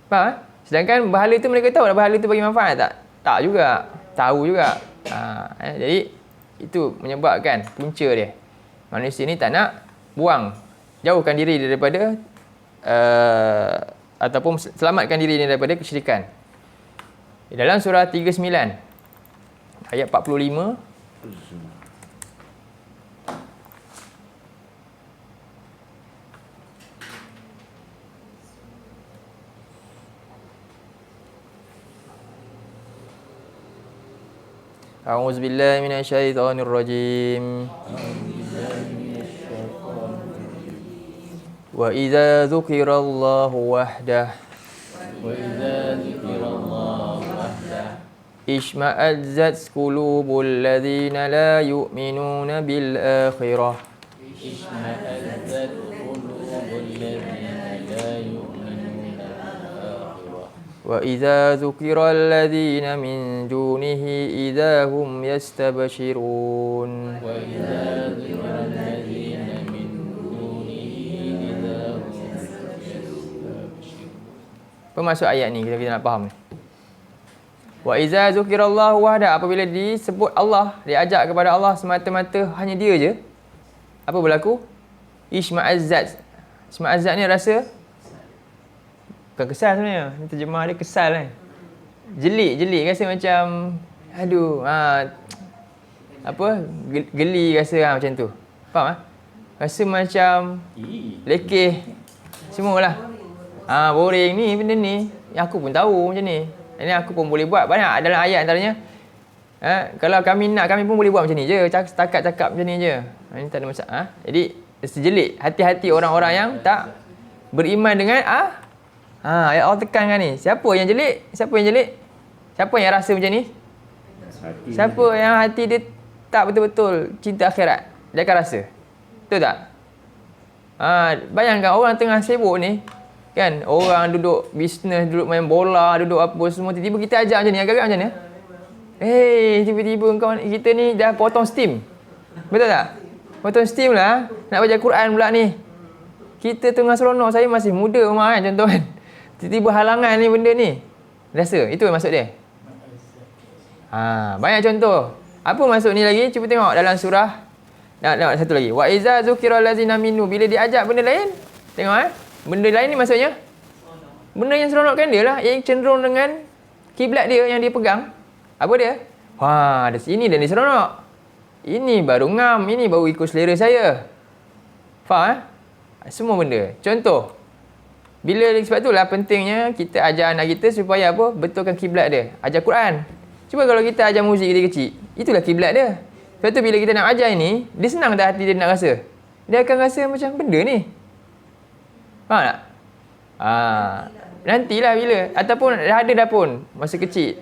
Faham? Sedangkan berhala tu mereka tahu tak berhala tu bagi manfaat tak? Tak juga. Tahu juga. Jadi itu menyebabkan punca dia. Manusia ni tak nak jauhkan diri daripada ataupun selamatkan diri daripada kesyirikan. Dalam surah 39 ayat 45, A'udzu billahi minasyaitonir rajim. Wa idza dzukirallahu wahdah Ishma'azzat qulubul ladzina la yu'minuna bil akhirah. Wa idza dzukiral ladzina min dunihi idza hum yastabshirun. Apa maksud ayat ni? Kita nak faham ni. Wa iza zukirallahu wahda, apabila disebut Allah, diajak kepada Allah semata-mata hanya dia je, apa berlaku? Ishma'azzat. Ishma'azzat ni rasa bukan kesal sebenarnya. Ni terjemah dia kesal kan. Jelik rasa macam aduh, geli rasa macam tu. Faham Rasa macam lekeh semualah. Boring ni benda ni. Yang aku pun tahu macam ni. Ini aku pun boleh buat. Banyak dalam ayat antaranya. Kalau kami nak, kami pun boleh buat macam ni je. Setakat cakap macam ni je. Ini tak ada masalah. Jadi sejelik hati-hati orang-orang yang tak beriman dengan ayat Allah tekankan ni. Siapa yang jelik? Siapa yang rasa macam ni? Siapa yang hati dia tak betul-betul cinta akhirat, dia akan rasa. Betul tak? Bayangkan orang tengah sibuk ni, kan? Orang duduk bisnes, duduk main bola, duduk apa semua, tiba-tiba kita ajak macam ni, agak-agak macam ni. Tiba-tiba kita ni dah potong steam. Betul tak? Potong steam lah. Nak baca Quran pula ni. Kita tengah seronok, saya masih muda rumah kan, contoh kan. Tiba-tiba halangan ni benda ni. Rasa, itu maksud dia. Banyak contoh. Apa maksud ni lagi? Cuba tengok dalam surah. Tengok satu lagi. Wa iza zukira allazina minhu, bila diajak benda lain. Tengok benda lain ni maksudnya benda yang seronokkan dia lah, yang cenderung dengan kiblat dia yang dia pegang. Apa dia? Dari sini dan dia seronok. Ini baru ngam, ini baru ikut selera saya. Faham semua benda. Contoh. Sebab itulah pentingnya kita ajar anak kita supaya apa? Betulkan kiblat dia. Ajar Quran. Cuba kalau kita ajar muzik dia kecil, itulah kiblat dia. Sebab tu bila kita nak ajar ini, dia senang tak hati dia nak rasa. Dia akan rasa macam benda ni. Faham tak? Nantilah bila. Ataupun dah ada dah pun, masa kecil.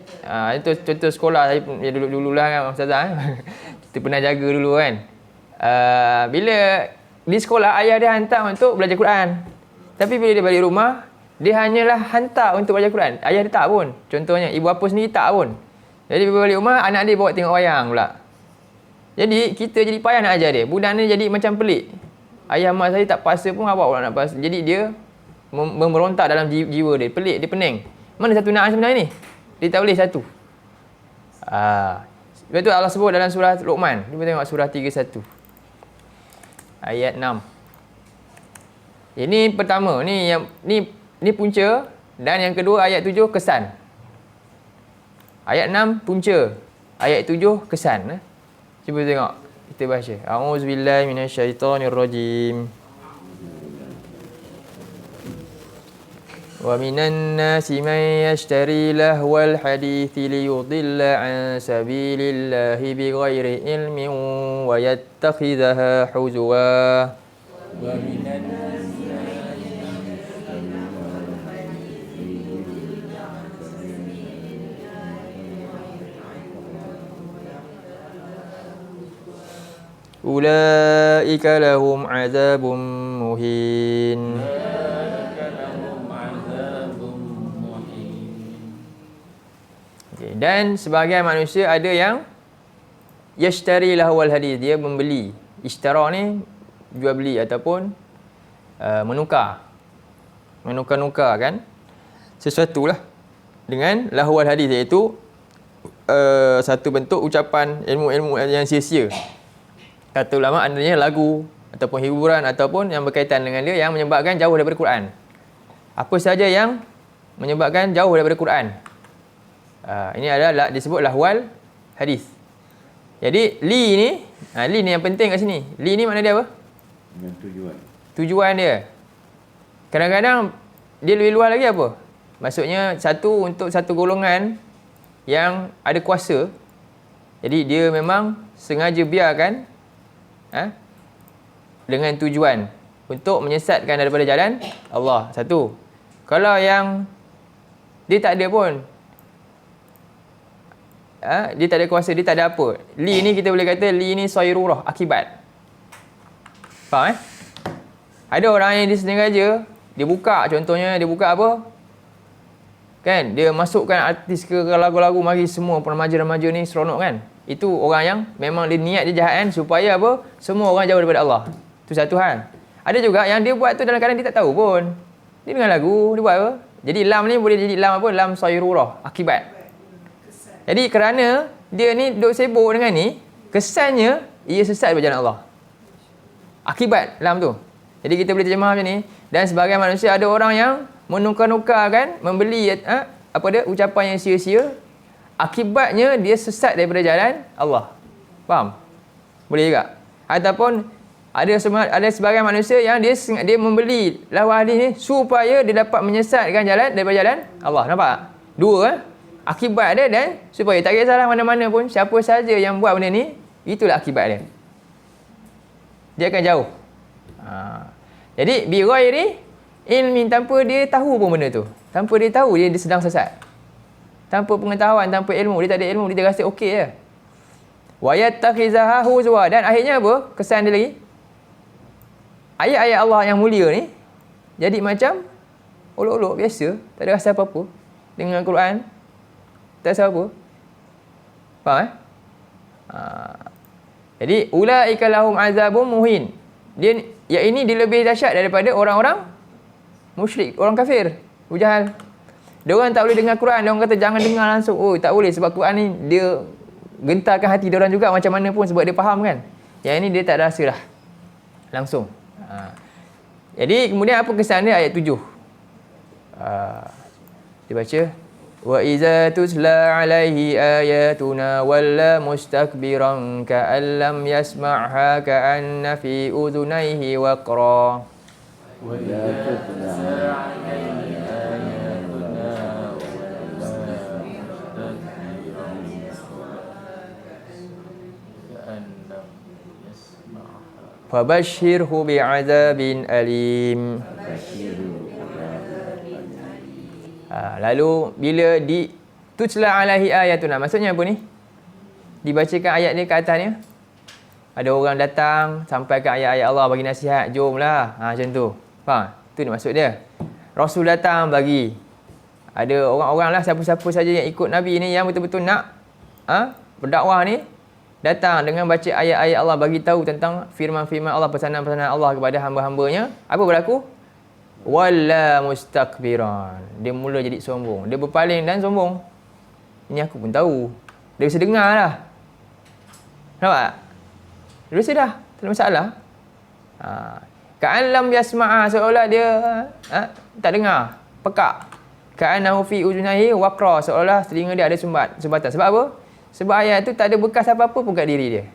Itu contoh sekolah saya pun, dulu-dululah kan Ustazah. Kita pernah jaga dulu kan. Bila di sekolah, ayah dia hantar untuk belajar Quran. Tapi bila dia balik rumah, dia hanyalah hantar untuk belajar Quran. Ayah dia tak pun. Contohnya, ibu bapa sendiri tak pun. Jadi bila balik rumah, anak dia bawa tengok wayang pula. Jadi kita jadi payah nak ajar dia. Budak ni jadi macam pelik. Ayah mak saya tak paksa pun, awak pula nak paksa. Jadi dia memberontak dalam jiwa dia. Pelik, dia pening. Mana satu nak sebenarnya ni? Dia tak boleh satu. Sebab tu Allah sebut dalam surah Luqman. Cuba tengok surah 31. Ayat 6. Ini pertama, ni punca, dan yang kedua ayat 7 kesan. Ayat 6 punca, ayat 7 kesan. Cuba tengok, kita baca. A'udzubillahi minasyaitonirrajim. Wa minan nasi man yashtari lahwal hadithi liyudilla an sabilillahi bighairi ilmin wa yattakhidhaha huzwa. Wa minan ulaika lahum azabun muhin. Dan sebahagian manusia ada yang yashtari lahwal hadis, dia membeli. Ishtara ni jual beli ataupun menukar kan sesuatu lah dengan lahwal hadis, iaitu satu bentuk ucapan ilmu-ilmu yang sia-sia. Kata ulama adanya lagu ataupun hiburan ataupun yang berkaitan dengan dia yang menyebabkan jauh daripada Quran. Apa saja yang menyebabkan jauh daripada Quran. Ini adalah disebut lahwal hadis. Jadi li ni yang penting kat sini. Li ni makna dia apa? Tujuan dia. Kadang-kadang dia lebih luas lagi apa? Maksudnya satu untuk satu golongan yang ada kuasa. Jadi dia memang sengaja biarkan dengan tujuan untuk menyesatkan daripada jalan Allah. Satu. Kalau yang dia tak ada pun, dia tak ada kuasa, dia tak ada apa. Li ni kita boleh kata li ni sayrurah, akibat. Faham Ada orang yang disengaja, dia buka, contohnya dia buka apa? Kan, dia masukkan artis ke lagu-lagu, mari semua remaja-remaja ni seronok kan. Itu orang yang memang dia niat dia jahat kan, supaya apa? Semua orang jauh daripada Allah. Itu satu hal. Ada juga yang dia buat tu dalam keadaan dia tak tahu pun. Dia dengar lagu, dia buat apa? Jadi lam ni boleh jadi lam apa? Lam sayrurah, akibat. Jadi kerana dia ni duk sibuk dengan ni, kesannya ia sesat berjalan Allah. Akibat lam tu. Jadi kita boleh terjemah macam ni. Dan sebagai manusia ada orang yang menukar-nukarkan, membeli ucapan yang sia-sia. Akibatnya dia sesat daripada jalan Allah. Faham? Boleh juga. Ataupun ada sebagai manusia yang dia membeli lawan hadis ni supaya dia dapat menyesatkan jalan daripada jalan Allah. Nampak tak? Dua akibat dia, dan supaya tak kisahlah mana-mana pun, siapa saja yang buat benda ni, itulah akibat dia. Dia akan jauh. Jadi bi ghairi ilmin, tanpa dia tahu pun benda tu. Tanpa dia tahu dia sedang sesat. Tanpa pengetahuan, tanpa ilmu, dia tak ada ilmu, dia rasa okey je. Wa yattakhizaha huzwa, dan akhirnya apa? Kesan dia lagi. Ayat-ayat Allah yang mulia ni jadi macam olok-olok biasa, tak ada rasa apa-apa dengan Al-Quran. Tak rasa apa. Faham Jadi ulaika lahum azabun muhin. Yang ini dia lebih dahsyat daripada orang-orang musyrik, orang kafir, Abu Jahal. Dia orang tak boleh dengar Quran, dia orang kata jangan dengar langsung. Oh, tak boleh sebab Quran ni dia gentarkan hati dia orang juga macam mana pun sebab dia faham kan. Yang ini dia tak rasa lah langsung. Jadi kemudian apa kesan dia? Ayat 7. Dia baca, wa iza tutla alaihi ayatuna walla mustakbiran ka'an lam yasma'ha ka'anna fi udhunayhi waqra. Wa la tutla alaihi ayatuna fabashshirhu bi'adzabin alim. Lalu bila tutla alaihi ayatuna, maksudnya apa ni? Dibacakan ayat dia ke atasnya. Ada orang datang sampaikan ayat-ayat Allah, bagi nasihat, jomlah. Macam tu. Faham? Tu maksud dia. Rasul datang bagi. Ada orang-orang lah, siapa-siapa saja yang ikut Nabi ni, yang betul-betul nak berdakwah ni, datang dengan baca ayat-ayat Allah, bagi tahu tentang firman-firman Allah, pesanan-pesanan Allah kepada hamba-hambanya. Apa berlaku? Walla mustakbiran. Dia mula jadi sombong. Dia berpaling dan sombong. Ini aku pun tahu. Dia bisa dengar lah. Nampak? Dia bisa dah. Tak ada masalah. Ka'an lam yasma'a, seolah dia tak dengar. Pekak. Ka'anahu fi ujunahi waqra, seolah telinga dia ada sumbatan. Sebab apa? Sebab ayat tu tak ada bekas apa-apa pun kat diri dia.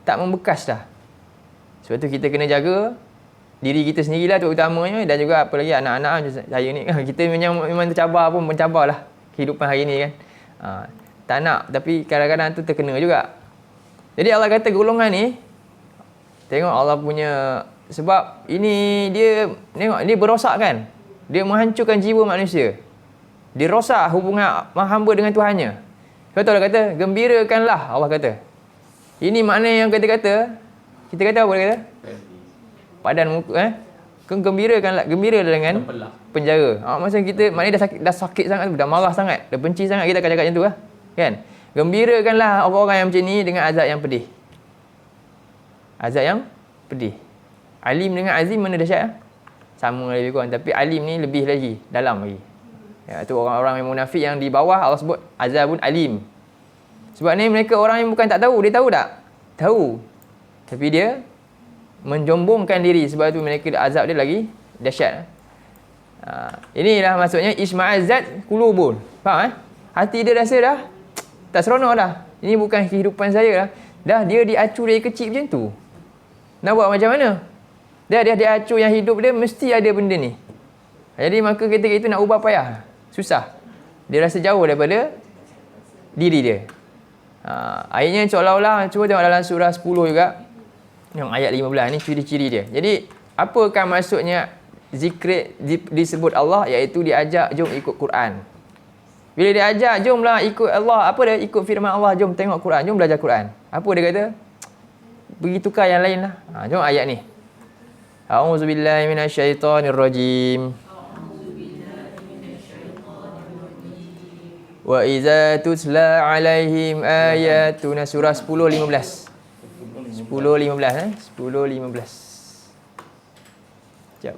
Tak membekas dah. Sebab tu kita kena jaga diri kita sendirilah terutamanya, dan juga apa lagi anak-anak macam saya ni. Kita memang tercabar pun, mencabarlah kehidupan hari ni kan. Tak nak, tapi kadang-kadang tu terkena juga. Jadi Allah kata golongan ni, tengok Allah punya, sebab ini dia, tengok dia berosak kan. Dia menghancurkan jiwa manusia. Dia rosak hubungan hamba dengan Tuhannya. Sebab tu Allah kata, gembirakanlah, Allah kata. Ini makna yang kita kata apa dia kata? Padan muka gembirakanlah, gembira dengan penjara. Maksudnya kita maknanya dah sakit sangat, dah marah sangat, dah benci sangat, kita akan cakap macam tu lah. Kan? Gembirakanlah orang-orang yang macam ni dengan azab yang pedih. Azab yang pedih. Alim dengan azim mana dahsyat? Sama lebih kurang, tapi alim ni lebih lagi dalam lagi. Ya, tu orang-orang yang munafik yang di bawah Allah sebut azabun alim. Sebab ni mereka orang yang bukan tak tahu, dia tahu tak? Tahu. Tapi dia menjombongkan diri, sebab tu mereka azab dia lagi dahsyat. Inilah maksudnya isma'azzat qulubun. Faham Hati dia rasa dah tak seronok dah. Ini bukan kehidupan saya dah. Dah dia diacu dari kecil macam tu. Nak buat macam mana? Dia diacu yang hidup dia mesti ada benda ni. Jadi maka ketika itu nak ubah payah. Susah. Dia rasa jauh daripada diri dia. Ayatnya seolah-olah, cuba tengok dalam surah 10 juga. Yang ayat 15 ni ciri-ciri dia. Jadi apakah maksudnya zikir disebut Allah, iaitu diajak jom ikut Quran. Bila diajak jomlah ikut Allah, apa dia? Ikut firman Allah, jom tengok Quran, jom belajar Quran. Apa dia kata? Pergi tukar yang lain lah. Jom ayat ni. A'udzubillahi minasyaitonirrajim. Wa iza tutla alaihim ayatuna, surah 10:15. 10:15 10:15. Sekejap.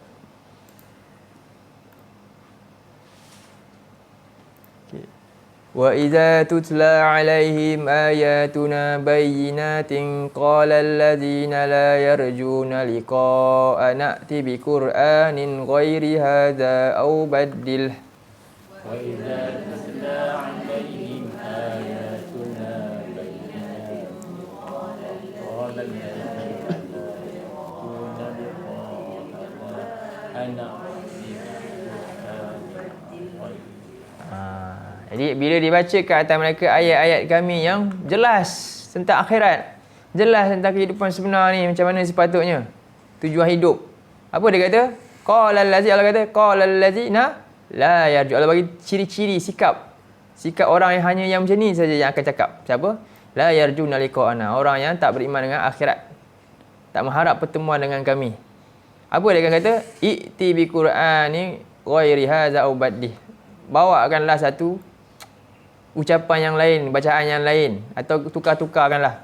وَإِذَا تُتْلَى عَلَيْهِمْ آيَاتُنَا بَيِّنَاتٍ قَالَ الَّذِينَ لَا يَرْجُونَ لِقَاءَنَا ائْتِ بِقُرْآنٍ غَيْرِ هَذَا أَوْ بَدِّلْهُ وإذا تتلى عليهم آياتنا بينات قال الذين لا يرجون لقاءنا Jadi bila dibaca ke atas mereka ayat-ayat kami yang jelas tentang akhirat, jelas tentang kehidupan sebenar ni, macam mana sepatutnya, tujuan hidup. Apa dia kata? Qala allazi, Allah kata qala allazina la yarju. Allah bagi ciri-ciri sikap orang yang hanya yang macam ni saja yang akan cakap. Siapa? La yarjuna liqa'ana, orang yang tak beriman dengan akhirat, tak mengharap pertemuan dengan kami. Apa dia akan kata? I'ti bi Qur'ani ghairi hadza au baddih. Bawakanlah satu ucapan yang lain, bacaan yang lain, atau tukarkanlah.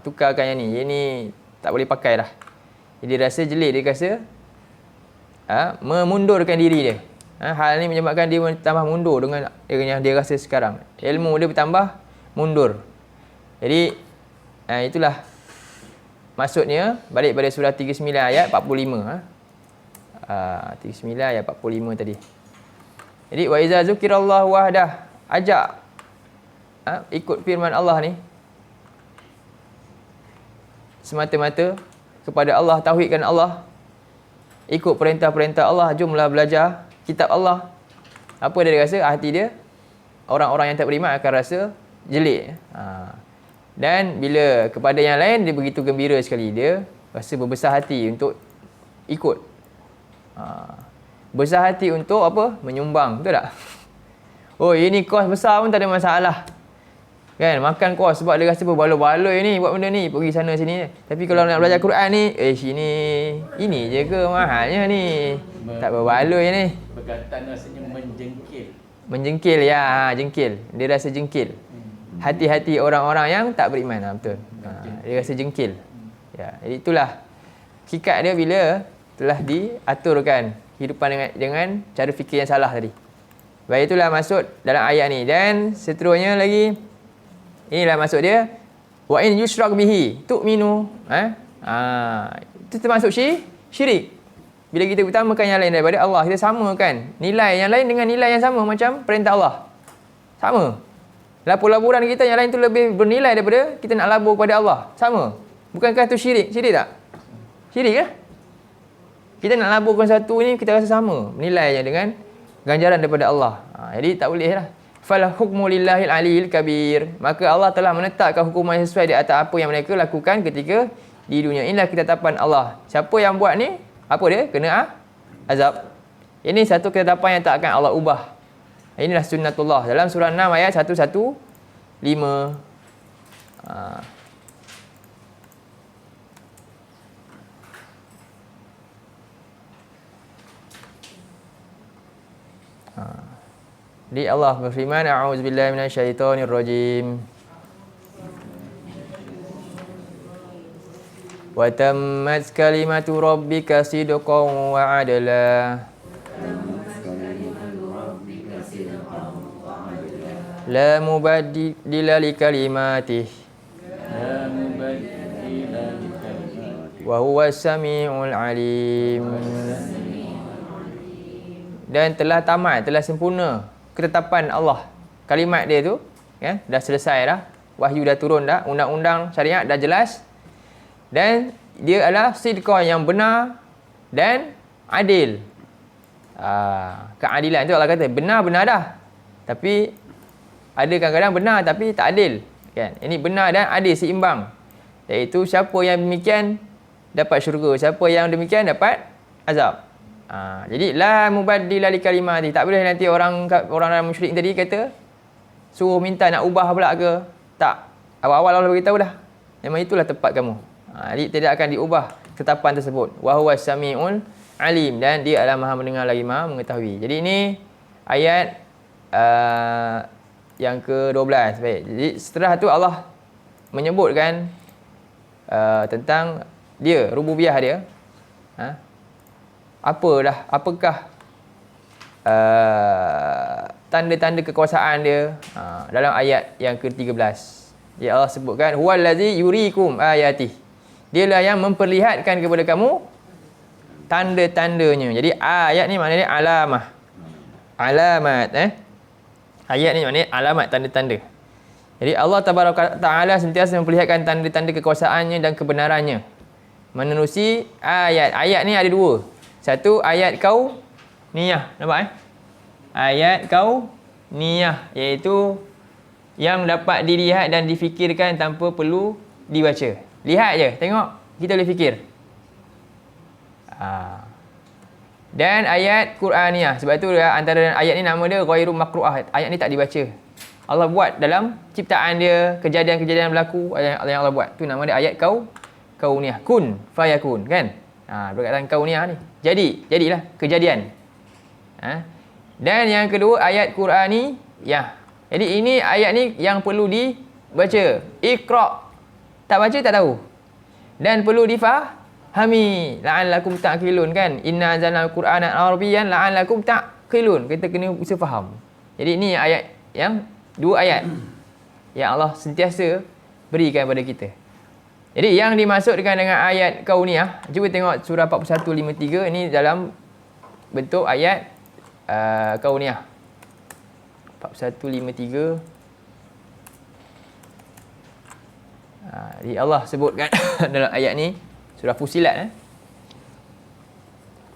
Tukarkan yang ni tak boleh pakai dah. Jadi rasa jelit, dia rasa memundurkan diri dia. Hal ni menyebabkan dia tambah mundur dengan yang dia rasa sekarang. Ilmu dia bertambah mundur. Jadi itulah maksudnya balik pada surah 39 ayat 45. 39 ayat 45 tadi. Jadi wa iza zukirallahu wahdah, ajak ikut firman Allah ni semata-mata kepada Allah, tauhidkan Allah, ikut perintah-perintah Allah, jumlah belajar kitab Allah. Apa dia rasa? Hati dia, orang-orang yang tak beriman akan rasa jelik. Dan bila kepada yang lain dia begitu gembira sekali, dia rasa berbesar hati untuk ikut. Besar hati untuk apa? Menyumbang, betul tak? Oh, ini kos besar pun tak ada masalah. Kan, makan kos sebab dia rasa berbaloi-baloi ni buat benda ni, pergi sana sini. Tapi kalau nak belajar Quran ni, ini je ke mahalnya ni? Tak berbaloi ni. Berkatan rasanya menjengkil. Menjengkil, ya, jengkil. Dia rasa jengkil. Hati-hati orang-orang yang tak beriman, betul. Dia rasa jengkil. Ya, jadi itulah hakikat dia bila telah diaturkan kehidupan dengan cara fikir yang salah tadi. Baik, itulah maksud dalam ayat ni. Dan seterusnya lagi, inilah maksud dia, wa in yushrak bihi tu'minu. Itu termasuk syirik. Bila kita utamakan yang lain daripada Allah, kita samakan nilai yang lain dengan nilai yang sama macam perintah Allah. Sama. Labur-laburan kita yang lain tu lebih bernilai daripada kita nak labur kepada Allah. Sama. Bukankah tu syirik? Syirik tak? Syirik ke? Kita nak laburkan satu ni, kita rasa sama nilainya dengan ganjaran daripada Allah. Jadi tak boleh lah. Fal hukmu lillahil aliyil kabir. Maka Allah telah menetapkan hukuman yang sesuai di atas apa yang mereka lakukan ketika di dunia. Inilah ketetapan Allah. Siapa yang buat ni, apa dia? Kena azab. Ini satu ketetapan yang tak akan Allah ubah. Inilah sunnatullah. Dalam surah 6 ayat 115. Di Allah berfirman, a'udzubillahi minasyaitonirrajim. Wa tammat kalimatu rabbika sidqan wa adla. La mubaddila li kalimatih. Wa huwa samiul alim. Dan telah tamat, telah sempurna ketetapan Allah. Kalimat dia tu, ya, dah selesai dah. Wahyu dah turun dah, undang-undang syariat dah jelas. Dan dia adalah sidqah, yang benar dan adil. Keadilan tu Allah kata, benar-benar dah. Tapi ada kadang-kadang benar tapi tak adil. Kan? Ini benar dan adil, seimbang. Iaitu siapa yang demikian dapat syurga, siapa yang demikian dapat azab. Jadi la mubaddila li kalimati. Tak boleh nanti orang dalam musyrik tadi kata suruh minta nak ubah pula ke. Tak. Awal-awal Allah beritahu dah. Memang itulah tempat kamu. Jadi tidak akan diubah ketetapan tersebut. Wa huwa samiul alim, dan dia adalah Maha mendengar lagi Maha mengetahui. Jadi ini ayat yang ke-12. Baik. Jadi setelah tu Allah menyebutkan tentang dia, rububiyah dia. Apakah tanda-tanda kekuasaan dia dalam ayat yang ke-13. Ya Allah sebutkan huwallazi yuriikum ayatih. Dialah yang memperlihatkan kepada kamu tanda-tandanya. Jadi ayat ni maknanya alamah. Alamat Ayat ni maknanya alamat, tanda-tanda. Jadi Allah Taala sentiasa memperlihatkan tanda-tanda kekuasaannya dan kebenarannya menerusi ayat. Ayat ni ada dua. Satu ayat kauniyah, nampak Ayat kauniyah, iaitu yang dapat dilihat dan difikirkan tanpa perlu dibaca. Lihat je, tengok, kita boleh fikir. Dan ayat Quraniyah, sebab tu antara ayat ni nama dia ghairu maqru'ah. Ayat ni tak dibaca. Allah buat dalam ciptaan dia, kejadian-kejadian berlaku yang Allah buat. Tu nama dia ayat kauniyah. Kun fayakun, kan? Perkataan kauniyah ni. Jadilah kejadian. Dan yang kedua ayat Quraniyah. Jadi ini ayat ni yang perlu dibaca. Iqra. Tak baca tak tahu. Dan perlu difahami. La'allakum ta'qilun, kan? Inna anzalnal Qur'anan Arabiyyan la'allakum ta'qilun. Kita kena bisa faham. Jadi ini ayat yang dua ayat yang Allah sentiasa berikan kepada kita. Jadi yang dimaksudkan dengan ayat kauniyah, cuba tengok surah 41:53, ini dalam bentuk ayat kauniyah. 41:53. Jadi Allah sebutkan dalam ayat ni surah Fusilat.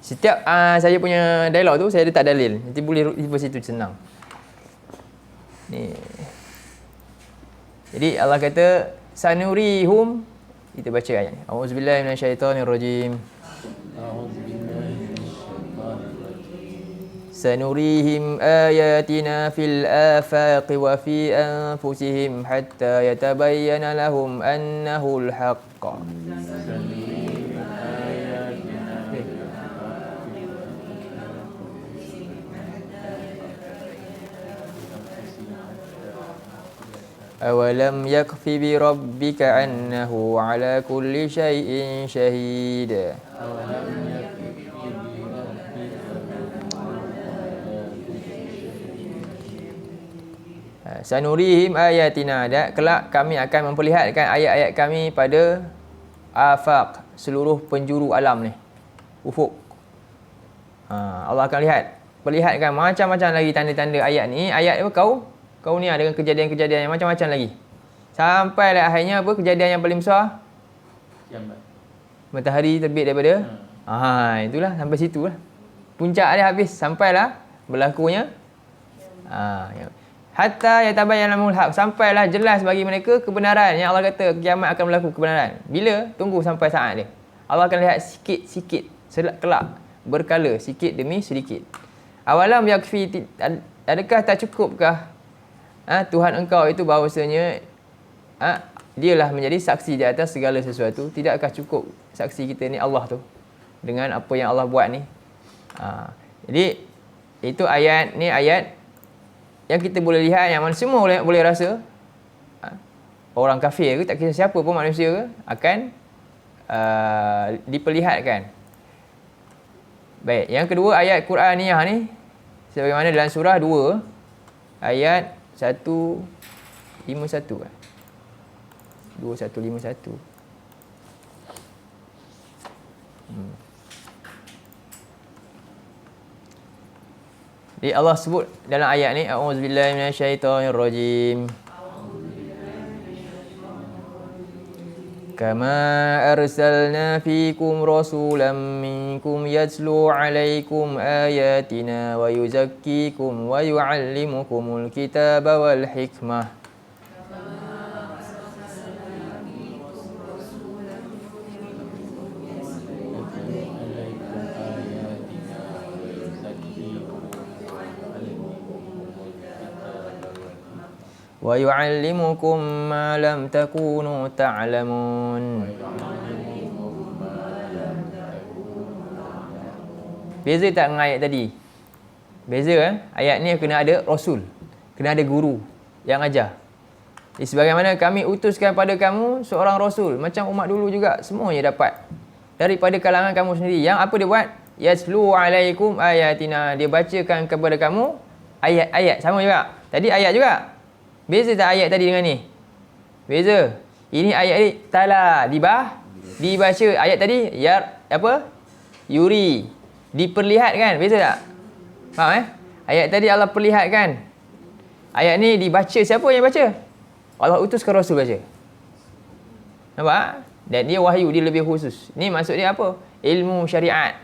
Setiap saya punya dialog tu saya letak dalil. Nanti boleh reverse situ, senang. Ni. Jadi Allah kata sanurihum, kita baca ayat ni. Auzubillahi minasyaitonirrajim. Sanurihim ayatina fil afaqi wa fi anfusihim hatta yatabayyana lahum annahu al-haqq. Awalam yakfi bi rabbika annahu ala kulli syai'in syahid. Sanurihim ayatina, kelak kami akan memperlihatkan ayat-ayat kami pada afaq, seluruh penjuru alam ni, ufuk. Allah akan perlihatkan macam-macam lagi tanda-tanda ayat ni. Ayat apa? Kauniyah, dengan kejadian-kejadian yang macam-macam lagi. Sampailah akhirnya apa? Kejadian yang paling besar, matahari terbit daripada itulah, sampai situ lah. Puncak dia habis, sampailah berlakunya hatta yatabayyana lahumul haq, sampailah jelas bagi mereka kebenaran yang Allah kata kiamat akan berlaku, kebenaran. Bila? Tunggu sampai saat dia. Allah akan lihat sikit-sikit, kelak, berkala, sikit demi sedikit. Awalam yakfi, adakah tak cukupkah Tuhan engkau itu bahawasanya dialah menjadi saksi di atas segala sesuatu? Tidakkah cukup saksi kita ni Allah tu dengan apa yang Allah buat ni? Jadi itu ayat ni, ayat yang kita boleh lihat, yang mana semua boleh rasa, orang kafir ke, tak kira siapa pun manusia ke, akan diperlihatkan. Baik, yang kedua ayat Quraniyah ni, sebagaimana dalam surah 2 ayat 151 kan? 2151. Jadi Allah sebut dalam ayat ni, a'udzubillahi minasyaitonirrajim. Kama arsalna fikum rasulan minkum yatlu alaikum ayatina wa yuzakkikum wa yu'allimukumul kitaba wal hikmah. Wa yu'allimukum ma lam takunu ta'lamun. Beza tak dengan ayat tadi? Beza ayat ni kena ada rasul, kena ada guru yang ajar. Sebagaimana kami utuskan pada kamu seorang rasul, macam umat dulu juga semuanya dapat daripada kalangan kamu sendiri. Yang apa dia buat? Yaslu alaikum ayatina, dia bacakan kepada kamu Ayat sama juga. Tadi ayat juga. Beza tak ayat tadi dengan ni? Beza. Ini ayat ni tala dibaca. Ayat tadi yuri, diperlihatkan. Beza tak? Faham Ayat tadi Allah perlihatkan. Ayat ni dibaca. Siapa yang baca? Allah utuskan Rasul baca. Nampak? Dan dia wahyu, dia lebih khusus. Ni maksud dia apa? Ilmu syariat.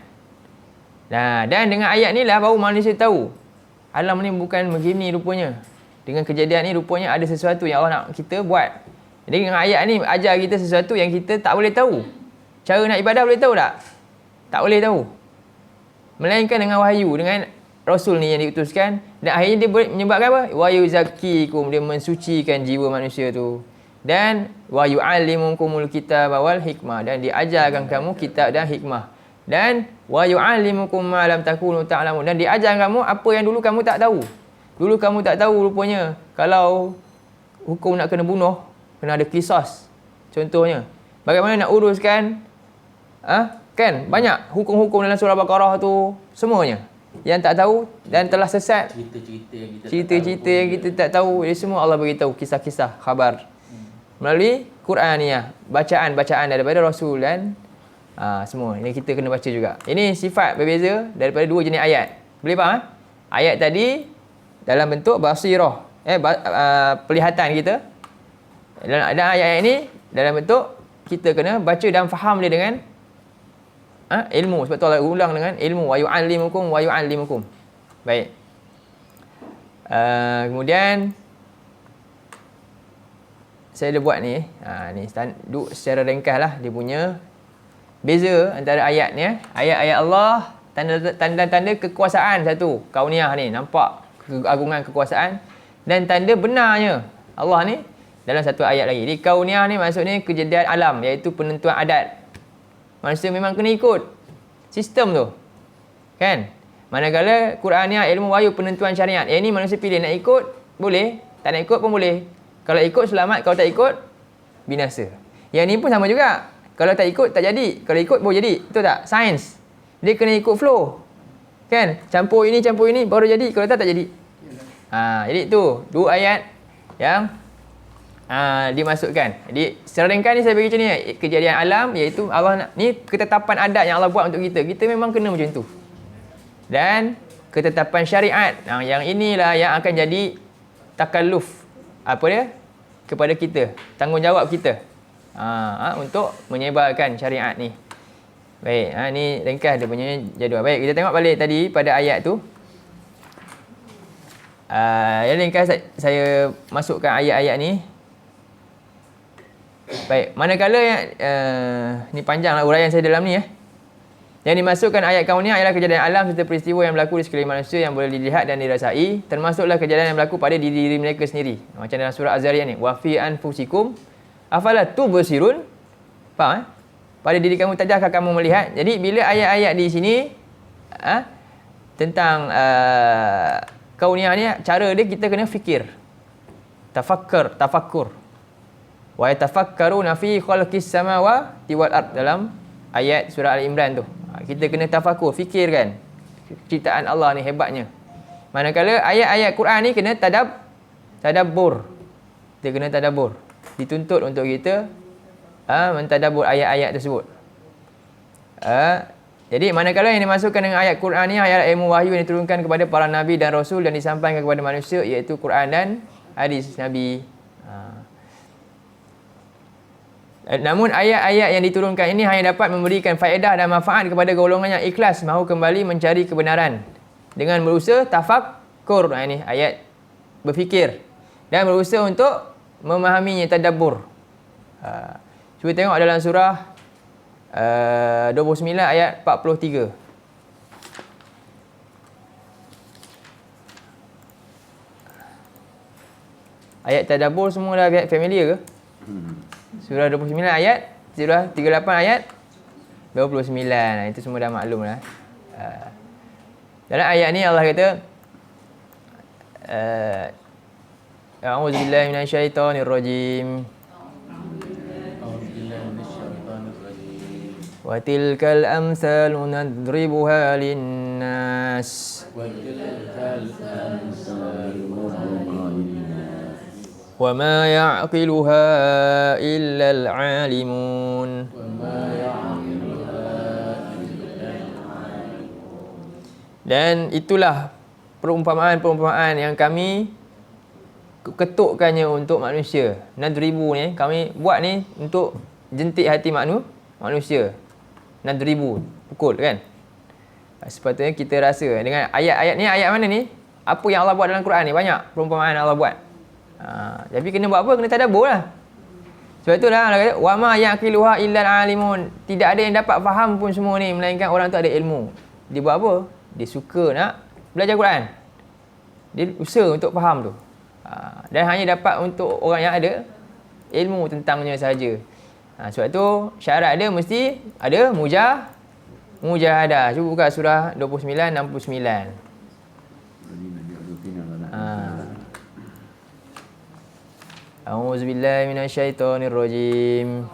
Nah, dan dengan ayat ni lah baru manusia tahu alam ni bukan begini rupanya. Dengan kejadian ni rupanya ada sesuatu yang Allah nak kita buat. Jadi dengan ayat ni ajar kita sesuatu yang kita tak boleh tahu. Cara nak ibadah boleh tahu tak? Tak boleh tahu. Melainkan dengan wahyu, dengan Rasul ni yang diutuskan. Dan akhirnya dia menyebabkan apa? Wa yuzakkikum, dia mensucikan jiwa manusia tu. Dan wa yu'allimukumul kitab wal hikmah, dan diajarkan kamu kitab dan hikmah. Dan wa yu'allimukum ma lam takunu ta'lamun, dan diajarkan kamu apa yang dulu kamu tak tahu. Dulu kamu tak tahu rupanya kalau hukum nak kena bunuh, kena ada qisas. Contohnya, bagaimana nak uruskan kan banyak hukum-hukum dalam surah Baqarah tu semuanya. Yang tak tahu dan telah sesat, cerita-cerita yang kita tak tahu, ini semua Allah beritahu, kisah-kisah, khabar melalui Quraniyah, bacaan-bacaan daripada Rasul dan semua. Ini kita kena baca juga. Ini sifat berbeza daripada dua jenis ayat. Boleh faham? Ayat tadi dalam bentuk basirah, pelihatan kita. Dan ayat ini dalam bentuk kita kena baca dan faham dia dengan ilmu. Sebab tu Allah ulang dengan ilmu. Wa yu'allimukum. Baik. Kemudian saya dah buat ni. Ni secara ringkas lah dia punya beza antara ayat ni. Ayat-ayat Allah, tanda-tanda kekuasaan satu. Kauniyah ni nampak keagungan kekuasaan dan tanda benarnya Allah ni dalam satu ayat lagi. Di kauniyah ni maksudnya kejadian alam, iaitu penentuan adat. Manusia memang kena ikut sistem tu. Kan? Manakala Quraniyah ilmu wahyu penentuan syariat. Yang ni manusia pilih nak ikut, boleh. Tak nak ikut pun boleh. Kalau ikut selamat, kalau tak ikut binasa. Yang ni pun sama juga. Kalau tak ikut tak jadi. Kalau ikut baru jadi. Betul tak? Sains. Dia kena ikut flow. Kan? Campur ini baru jadi. Kalau tak jadi. Jadi tu dua ayat yang dimasukkan. Jadi secara ringkas ni saya bagi macam ni, kejadian alam iaitu Allah ni ketetapan adat yang Allah buat untuk kita. Kita memang kena macam tu. Dan ketetapan syariat, yang inilah yang akan jadi takalluf kepada kita, tanggungjawab kita untuk menyebarkan syariat ni. Baik, ni ringkas dia punya jadual. Baik, kita tengok balik tadi pada ayat tu. Yang ringkas saya masukkan ayat-ayat ni. Baik, manakala ni panjanglah uraian saya dalam ni. Yang dimasukkan ayat kauniyah ialah kejadian alam serta peristiwa yang berlaku di sekeliling manusia yang boleh dilihat dan dirasai, termasuklah kejadian yang berlaku pada diri mereka sendiri. Macam dalam surah Az-Zariyat ni, wa fi anfusikum afala tubsirun. Faham? Pada diri kamu takkah kamu melihat? Jadi bila ayat-ayat di sini tentang kauniyah ni, cara dia kita kena fikir. Tafakkur. Wa yatafakkaruna fi khalqis samawati wal ard, dalam ayat surah Al-Imran tu. Kita kena tafakur, fikirkan ciptaan Allah ni hebatnya. Manakala ayat-ayat Quran ni kena tadabbur. Kita kena tadabbur. Dituntut untuk kita mentadabbur ayat-ayat tersebut. Jadi manakala yang dimasukkan dengan ayat Quran ni ayat ilmu wahyu yang diturunkan kepada para nabi dan rasul dan disampaikan kepada manusia, iaitu Quran dan hadis Nabi. Namun ayat-ayat yang diturunkan ini hanya dapat memberikan faedah dan manfaat kepada golongan yang ikhlas mahu kembali mencari kebenaran dengan berusaha tafakkur. Ini ayat berfikir dan berusaha untuk memahaminya, tadabbur. Cuba tengok dalam surah 29 ayat 43. Ayat tadabbur semua dah familiar ke? Surah 29 ayat, surah 38 ayat 29. Itu semua dah maklum lah. Dalam ayat ni Allah kata A'udzubillahi minasyaitonirrajim. Wa tilkal amsalu nadribuha linnas. وتلك الأمثال نضربها للناس Wa ma ya'qiluha illa al-alimun. وما يعقلها إلا Dan itulah perumpamaan-perumpamaan yang kami ketukkannya untuk manusia. Nadribu ni kami buat ni untuk jentik hati manusia. Nadribu, pukul kan. Sepatutnya kita rasa dengan ayat-ayat ni, ayat mana ni? Apa yang Allah buat dalam Quran ni? Banyak perumpamaan Allah buat. Tapi kena buat apa? Kena tadabbur lah. Sebab itulah Allah kata, wa ma yaqiluha illa alimun. Tidak ada yang dapat faham pun semua ni melainkan orang tu ada ilmu. Dia buat apa? Dia suka nak belajar Quran. Dia usaha untuk faham tu. Dan hanya dapat untuk orang yang ada ilmu tentangnya saja. Sebab tu syarat dia mesti ada mujahadah. Cuba buka surah 29 69. A'udzu billahi minasyaitonir rajim.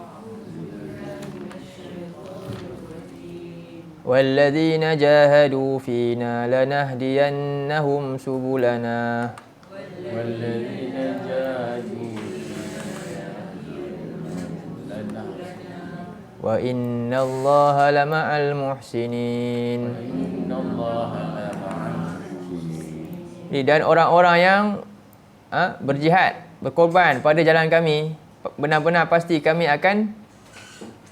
Walladzina jahadu fina lanahdiyannahum subulana. والذين جاهدوا لنا Wa innallaha lama'al muhsinin. إن الله لمع المحسنين. Dan orang-orang yang berjihad, berkorban pada jalan kami, benar-benar pasti kami akan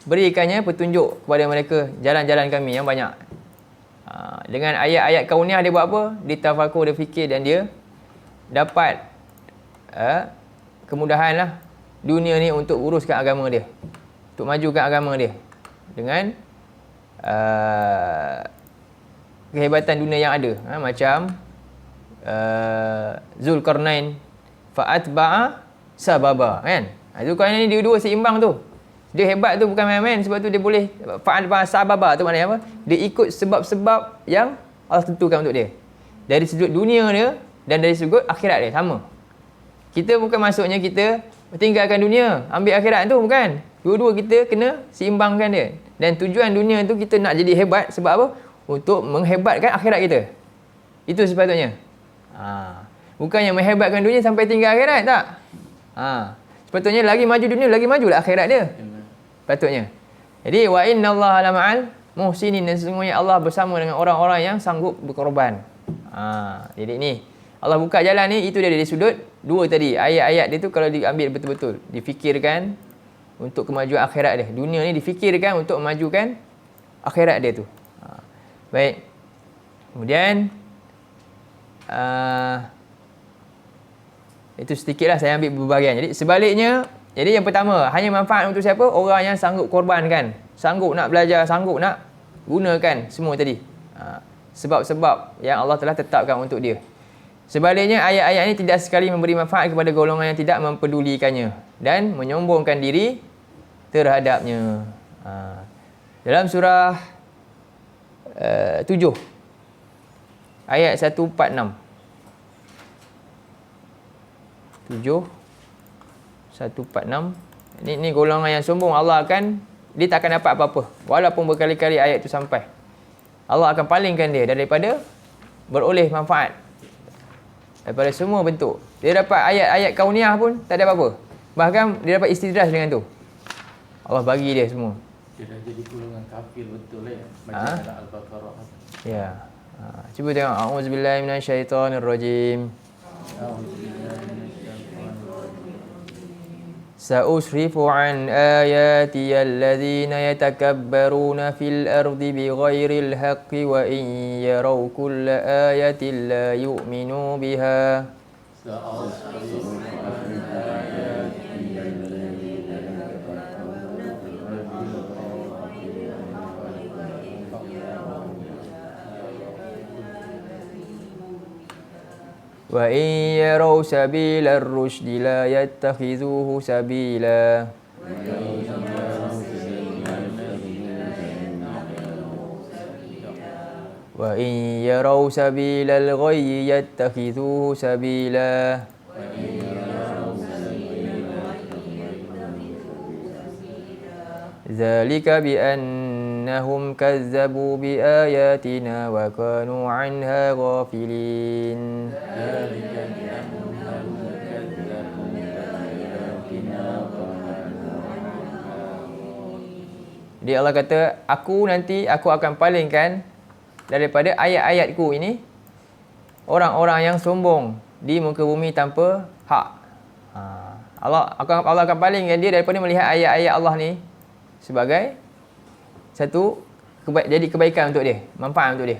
berikannya petunjuk kepada mereka jalan-jalan kami yang banyak. Dengan ayat-ayat kauniyah dia buat apa? Dia tafakur, dia fikir dan dia dapat kemudahan lah dunia ni untuk uruskan agama dia, untuk majukan agama dia dengan kehebatan dunia yang ada. Macam Zulkarnain fa'atba'a sababa kan. Zulkarnain ni dua-dua seimbang tu. Dia hebat tu bukan main-main, sebab tu dia boleh fa'atba'a sababa tu maknanya apa? Dia ikut sebab-sebab yang Allah tentukan untuk dia. Dari sudut dunia dia dan dari sudut akhirat dia sama. Kita bukan maksudnya kita tinggalkan dunia, ambil akhirat tu, bukan. Dua-dua kita kena seimbangkan dia. Dan tujuan dunia tu kita nak jadi hebat sebab apa? Untuk menghebatkan akhirat kita. Itu sepatutnya. Bukannya menghebatkan dunia sampai tinggal akhirat, tak. Sepatutnya lagi maju dunia, lagi majulah akhirat dia. Patutnya. Jadi wa innallaha lama'al muhsinin, dan sesungguhnya Allah bersama dengan orang-orang yang sanggup berkorban. Jadi ni Allah buka jalan ni, itu dia dari sudut dua tadi. Ayat-ayat dia tu kalau diambil betul-betul, difikirkan untuk kemajuan akhirat dia. Dunia ni difikirkan untuk memajukan akhirat dia tu. Baik. Kemudian itu sedikitlah saya ambil berbahagian. Jadi sebaliknya, jadi yang pertama, hanya manfaat untuk siapa? Orang yang sanggup korbankan, sanggup nak belajar, sanggup nak gunakan semua tadi. Sebab-sebab yang Allah telah tetapkan untuk dia. Sebaliknya, ayat-ayat ini tidak sekali memberi manfaat kepada golongan yang tidak mempedulikannya dan menyombongkan diri terhadapnya. Dalam surah 7 ayat 146. 7 146. Ini golongan yang sombong, Allah akan, dia tak akan dapat apa-apa walaupun berkali-kali ayat itu sampai. Allah akan palingkan dia daripada beroleh manfaat daripada semua bentuk. Dia dapat ayat-ayat kauniyah pun tak ada apa-apa. Bahkan dia dapat istidraj dengan tu. Allah bagi dia semua. Dia dah jadi golongan kafir betul ya. Macam dalam Al-Baqarah. Ya. Cuba tengok. A'udzubillahi minasyaitonirrajim. Sa'usrifu an ayati alladhina yatakabbaruna fil ardi bighairil haqqi wa in yaraw kulla ayatin la yu'minu biha. Wa in yaraw sabilar rusydi la yattakhidhuhu sabila. Wa in yaraw sabilal ghayyi yattakhidhuhu sabila. Dzalika bi بأنهم كذبوا بآياتنا وكانوا عنها غافلين. ذلك بأنهم كذبوا بآياتنا Jadi Allah kata, aku akan palingkan daripada ayat-ayatku ini orang-orang yang sombong di muka bumi tanpa hak. Allah akan palingkan dia daripada melihat ayat-ayat Allah ni sebagai satu jadi kebaikan untuk dia, manfaat untuk dia.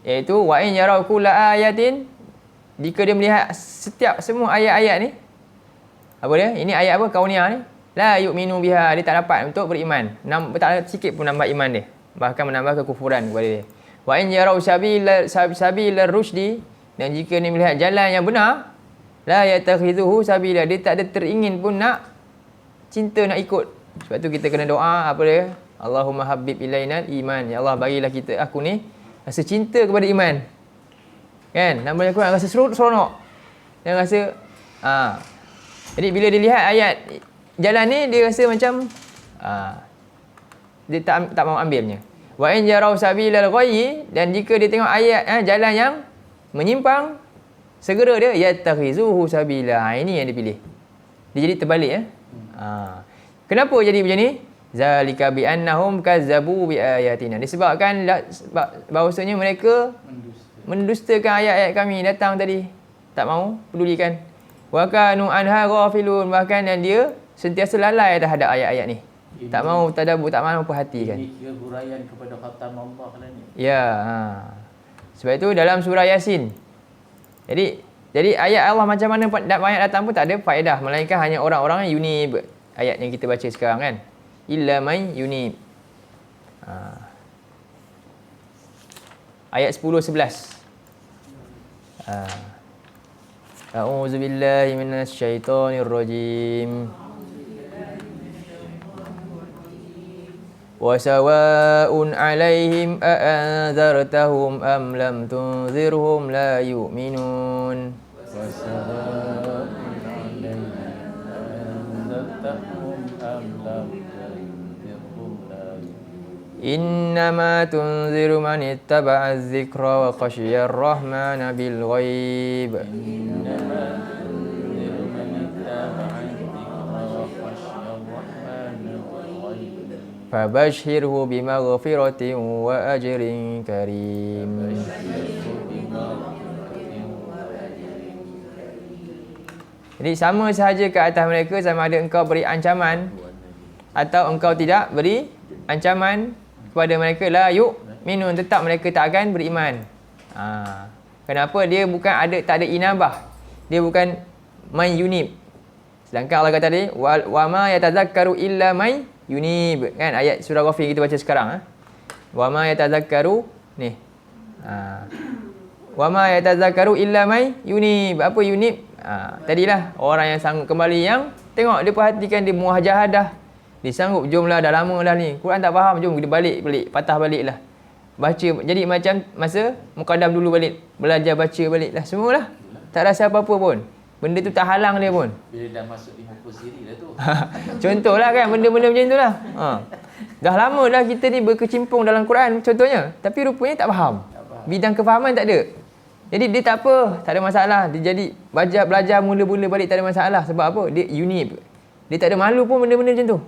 Iaitu wa in yarau kulla ayatin, jika dia melihat semua ayat-ayat ni, apa dia? Ini ayat apa? Kauniyah ni. La yu'minu biha, dia tak dapat untuk beriman. Tak sikit pun nambah iman dia. Bahkan menambah kekufuran kepada dia. Wa in yarau sabila rusydi, dan jika dia melihat jalan yang benar, la yattakhidhuhu sabila, dia tak ada teringin pun nak cinta nak ikut. Sebab tu kita kena doa apa dia? Allahumma habib ilainal iman. Ya Allah, bagilah aku ni rasa cinta kepada iman. Kan? Namanya aku rasa seronok. Dan rasa jadi bila dia lihat ayat jalan ni, dia rasa macam dia tak mahu ambilnya. Wa in jarau sabilal ghayyi, dan jika dia tengok ayat jalan yang menyimpang, segera dia yattakhizuhu sabila. Ini yang dia pilih. Dia jadi terbalik Kenapa jadi macam ni? Zalika bi annahum kazzabu bi ayatina. Disebabkan bahawasanya mereka mendustakan ayat-ayat kami datang tadi. Tak mahu pedulikan. Wa kanu anha ghafilun, bahkan dan dia sentiasa lalai terhadap ayat-ayat ni. Tak mahu tadabbur, tak mahu perhatikan. Ini kira huraian kepada khatam Allah lah ni. Ya, sebab itu dalam surah Yasin. Jadi ayat Allah macam mana banyak datang pun tak ada faedah, melainkan hanya orang-orang yang unib. Ayat yang kita baca sekarang kan. Illa man yunib. Ayat 10 11. A'udzu billahi minasy syaithanir rajim. Wa sawa'un 'alaihim a anzartahum am lam tunzirhum la yu'minun. Wa sawa'un 'alaihim anzartahum am lam tunzirhum la yu'minun. Innama tunziru man ittaba'a adh-dhikra wa khashiya ar-rahmana bil ghaib. Innama tunziru man ittaba'a adh-dhikra wa khashiya ar-rahmana bil ghaib. Fabashshirhu bimaghfiratin wa ajrin karim. Jadi sama sahaja ke atas mereka, sama ada engkau beri ancaman atau engkau tidak beri ancaman kepada mereka, la yu'minun, tetap mereka tak akan beriman. Kenapa? Dia bukan tak ada inabah. Dia bukan man yunib. Sedangkan Allah kata tadi wa ma yatazakkaru illa man yunib, kan ayat surah Ghafir kita baca sekarang. Wa ma yatazakkaru ni. Wa ma yatazakkaru illa man yunib. Apa yunib? Tadilah orang yang sanggup kembali, yang tengok dia perhatikan, dia muhajahadah, dia sanggup, jomlah dah lama dah ni Quran tak faham, jom kita balik patah balik lah, baca. Jadi macam masa mukadam dulu balik, belajar baca balik lah, semualah. Tak rasa apa-apa pun, benda tu tak halang dia pun. Bila dah masuk 50 siri dah tu. Contohlah kan, benda-benda macam tu lah. Dah lama dah kita ni berkecimpung dalam Quran contohnya, tapi rupanya tak faham. Bidang kefahaman tak ada. Jadi dia tak apa, tak ada masalah. Dia jadi belajar mula-mula balik, tak ada masalah. Sebab apa? Dia unik. Dia tak ada malu pun benda-benda macam tu.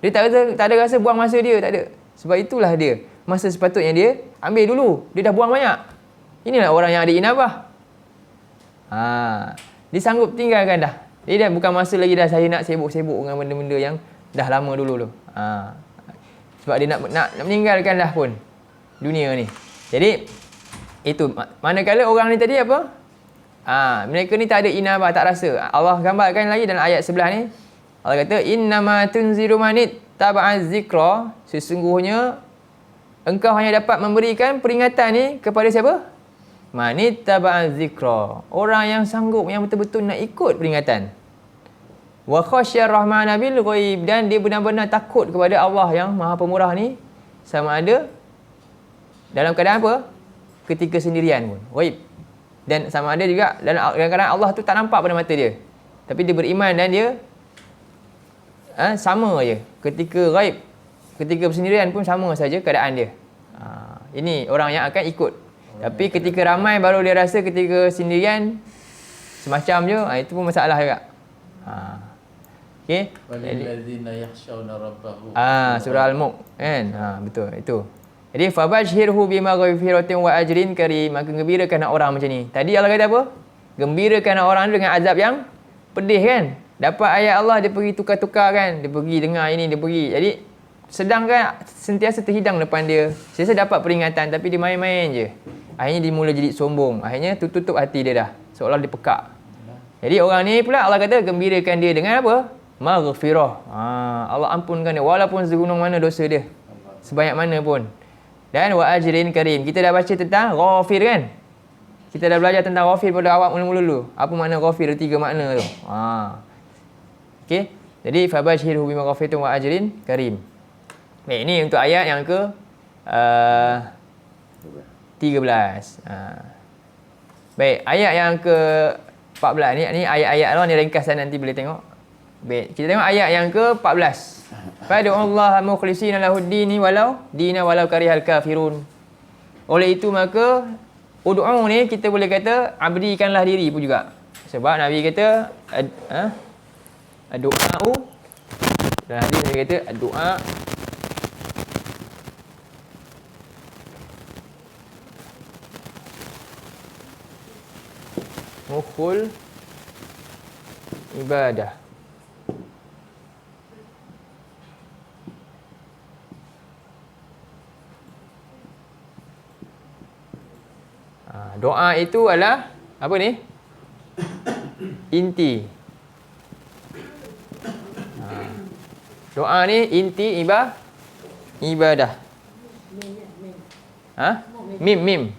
Dia tak ada rasa buang masa dia, tak ada. Sebab itulah dia, masa sepatutnya dia ambil dulu. Dia dah buang banyak. Inilah orang yang ada inabah. Dia sanggup tinggalkan dah. Dia dah bukan masa lagi dah saya nak sibuk-sibuk dengan benda-benda yang dah lama dulu tu. Sebab dia nak meninggalkan dah pun dunia ni. Jadi itu manakala orang ni tadi apa? Mereka ni tak ada inabah, tak rasa. Allah gambarkan lagi dalam ayat sebelah ni. Allah kata innama tunziru manit taba'az zikra, sesungguhnya engkau hanya dapat memberikan peringatan ni kepada siapa? Manit taba'az zikra, orang yang sanggup, yang betul-betul nak ikut peringatan. Wa khasyar rahmana bil ghaib, dan dia benar-benar takut kepada Allah yang Maha Pemurah ni, sama ada dalam keadaan apa? Ketika sendirian pun, ghaib. Dan sama ada juga dalam keadaan Allah tu tak nampak pada mata dia, tapi dia beriman dan dia sama je ketika ghaib. ketika bersendirian pun sama saja keadaan dia. Ini orang yang akan ikut. Tapi ketika ramai baru dia rasa ketika sendirian semacam je, itu pun masalah juga. Okey. Walilladzina yakhshawna rabbahum. Surah Al-Mulk kan. Betul itu. Jadi fabashirhu bima ghafiratin wa ajrin karim. Maka gembirakan orang macam ni. Tadi Allah kata apa? Gembirakan orang dengan azab yang pedih kan. Dapat ayat Allah dia pergi tukar-tukar kan. Dia pergi dengar ini, dia pergi. Jadi sedangkan sentiasa terhidang depan dia. Sentiasa dapat peringatan tapi dia main-main je. Akhirnya dia mula jadi sombong. Akhirnya tutup hati dia dah. Seolah dia pekak. Jadi orang ni pula Allah kata gembirakan dia dengan apa? Maghfirah. Allah ampunkan dia walaupun segunung mana dosa dia. Sebanyak mana pun. Dan wa ajrin karim. Kita dah baca tentang ghafir kan? Kita dah belajar tentang ghafir pada awal mula-mula. Apa makna ghafir? 3 makna tu. Okey. Jadi fabashirhu bima ghafiratin wa ajrin karim. Baik, ini untuk ayat yang ke 13. Baik, ayat yang ke 14 ni ayat-ayat Allah ni ringkasan nanti boleh tengok. Baik, kita tengok ayat yang ke-14. Fad'ullaha mukhlishina lahuddini walau karihal kafirun. Oleh itu maka ud'u ni kita boleh kata abdikanlah diri pun juga. Sebab Nabi kata doa dan hadis Nabi kata doa mukhul ibadah. Doa itu adalah apa ni? Inti. Doa ni inti ibadah. Mim.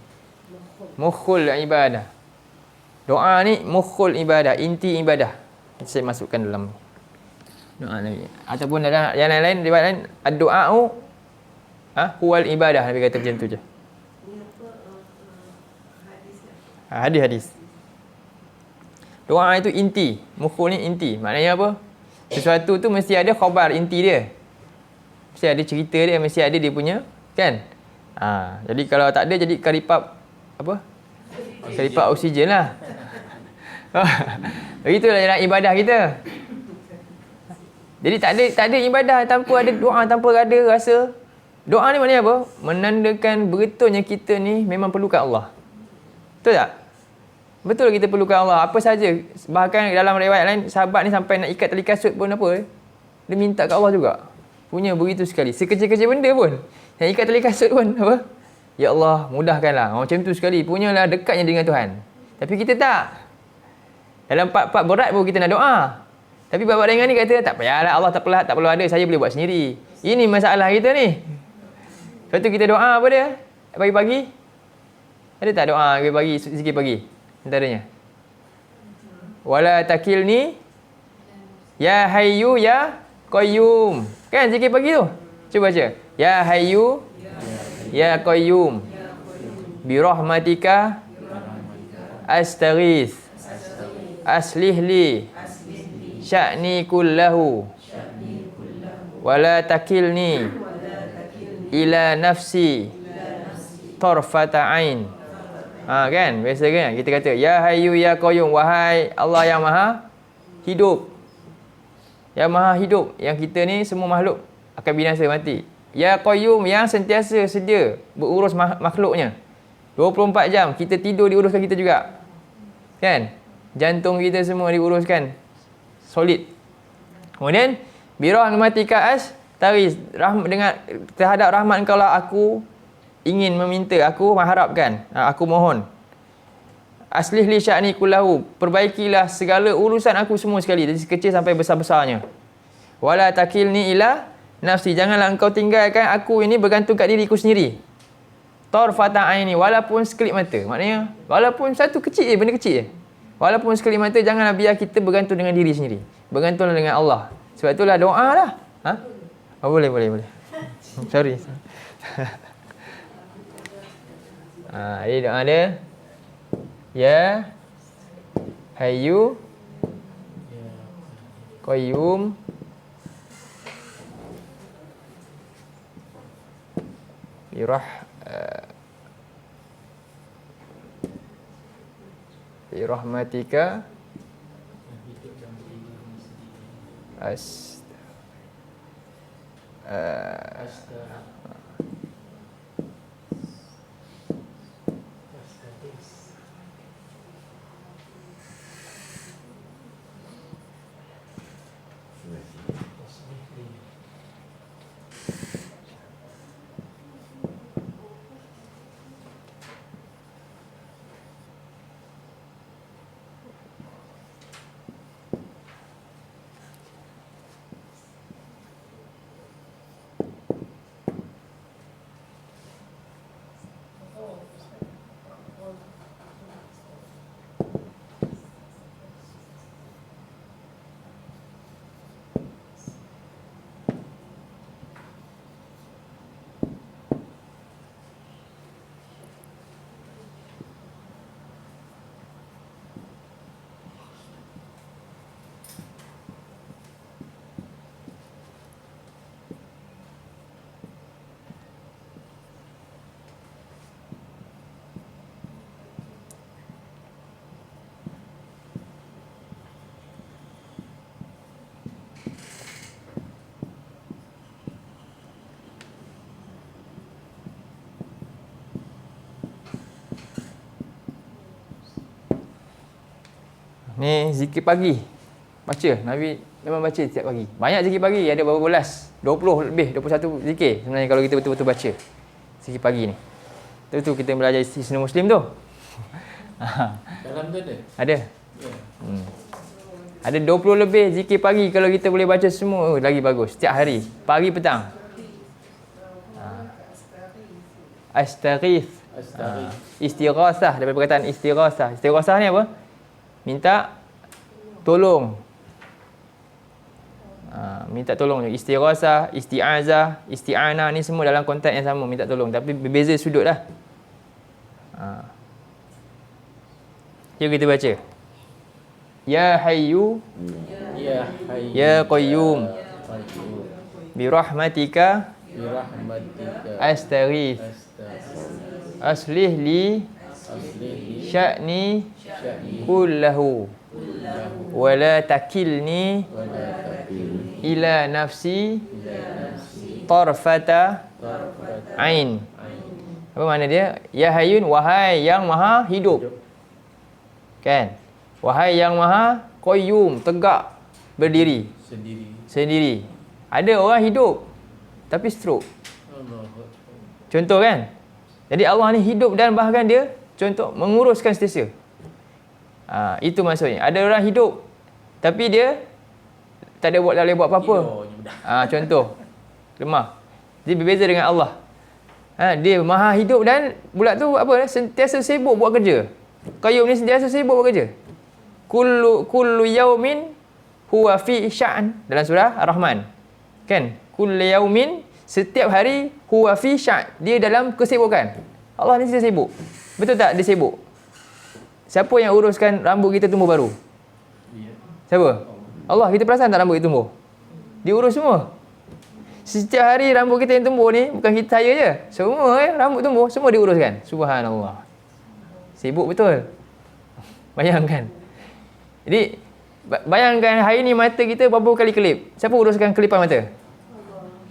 Mukhul ibadah. Doa ni mukhul ibadah, inti ibadah. Saya masukkan dalam doa Nabi. Ataupun dalam yang lain riwayat lain ad-du'a'u huwal ibadah. Nabi kata macam tu je. Hadis. Doa itu inti. Mukhul ni inti. Maknanya apa? Sesuatu tu mesti ada khabar inti dia. Mesti ada cerita dia, mesti ada dia punya kan? Jadi kalau tak ada jadi karipap apa? Karipap oksigen lah. Begitulah dalam ibadah kita. Jadi tak ada ibadah tanpa ada doa, tanpa ada rasa. Doa ni maknanya apa? Menandakan betulnya kita ni memang perlukan Allah. Betul tak? Betul kita perlukan Allah. Apa saja. Bahkan dalam riwayat lain, sahabat ni sampai nak ikat tali kasut pun apa? Dia minta kat Allah juga. Punya begitu sekali. Sekecil-kecil benda pun. Yang ikat tali kasut pun apa? Ya Allah, mudahkanlah. Macam tu sekali. Punyalah dekatnya dengan Tuhan. Tapi kita tak. Dalam part-part berat pun kita nak doa. Tapi bab ringan ni kata, tak payahlah Allah tak perlu ada. Saya boleh buat sendiri. Ini masalah kita ni. Lepas tu kita doa apa dia? Pagi-pagi. Ada tak doa pagi, zikir pagi? Antaranya. Wala takilni ya hayyu ya qayyum. Kan zikir pagi tu? Cuba baca. Ya hayyu ya qayyum. Bi rahmatika astaghith. Aslih li sya'ni kullahu. Wala takilni ila nafsi tarfata ain. Kan? Biasa kan? Kita kata, Ya Hayyu Ya Qayyum, wahai Allah yang Maha Hidup. Yang Maha Hidup. Yang kita ni semua makhluk akan binasa mati. Ya Qayyum, yang sentiasa sedia berurus makhluknya. 24 jam, kita tidur diuruskan kita juga. Kan? Jantung kita semua diuruskan. Solid. Kemudian, birahmatika taris dengan terhadap rahmat engkau lah aku ingin meminta, aku mengharapkan, aku mohon. Aslih li sya'ni kullahu, perbaikilah segala urusan aku semua sekali, dari kecil sampai besar-besarnya. Wala takilni ila nafsi, janganlah engkau tinggalkan aku ini bergantung kat diriku sendiri. Tarfata aini, walaupun sekelip mata. Maknanya, walaupun satu kecil je, benda kecil je. Walaupun sekelip mata, janganlah biar kita bergantung dengan diri sendiri. Bergantunglah dengan Allah. Sebab itulah doa lah. Boleh. Sorry. Ini doa dia. Ya Hayyu Qayyum Birahmatika Ni zikir pagi. Baca. Nabi memang baca setiap pagi. Banyak zikir pagi. Ada berapa belas? 20 lebih. 21 zikir. Sebenarnya kalau kita betul-betul baca zikir pagi ni. Itu kita belajar Hisnul Muslim tu. Dalam tu ada? Ada. Ya. Ada 20 lebih zikir pagi. Kalau kita boleh baca semua, lagi bagus. Setiap hari. Pagi, petang. Astaghith. Istighasah. Daripada perkataan istighasah. Istighasah ni apa? Minta tolong. Minta tolong. Istighasah, isti'azah, isti'anah ni semua dalam konteks yang sama, minta tolong. Tapi berbeza sudut lah. Jom kita baca. Ya Hayyu, Ya Hayyu, Ya Qayyum, Qayyum, birahmatika birahmatika astaghith, aslih li aslih sya'ni sya'ni kullahu wa la takilni wa la takilni ila nafsi ila nafsi tarfata tarfata ain. ain. Apa makna dia? Ya Hayyun, wahai yang maha hidup. Kan? Wahai yang maha qayyum, tegak, berdiri, sendiri. Ada orang hidup tapi stroke. Contoh kan? Jadi Allah ni hidup dan bahkan dia contoh menguruskan sentiasa. Itu maksudnya. Ada orang hidup tapi dia tak boleh buat apa-apa. Contoh lemah. Jadi berbeza dengan Allah. Dia maha hidup dan pula tu apa? Sentiasa sibuk buat kerja. Qayyum ni sentiasa sibuk buat kerja. Kullu yaumin huwa fi sya'an, dalam surah Ar-Rahman. Kan? Kullu yaumin, setiap hari, huwa fi sya'an, dia dalam kesibukan. Allah ni sentiasa sibuk. Betul tak dia sibuk? Siapa yang uruskan rambut kita tumbuh baru? Siapa? Allah. Kita perasan tak rambut kita tumbuh? Dia urus semua. Setiap hari rambut kita yang tumbuh ni, bukan kita saya je. Semua rambut tumbuh, semua diuruskan. Subhanallah. Sibuk betul. Bayangkan. Jadi, bayangkan hari ni mata kita berapa kali kelip. Siapa uruskan kelipan mata?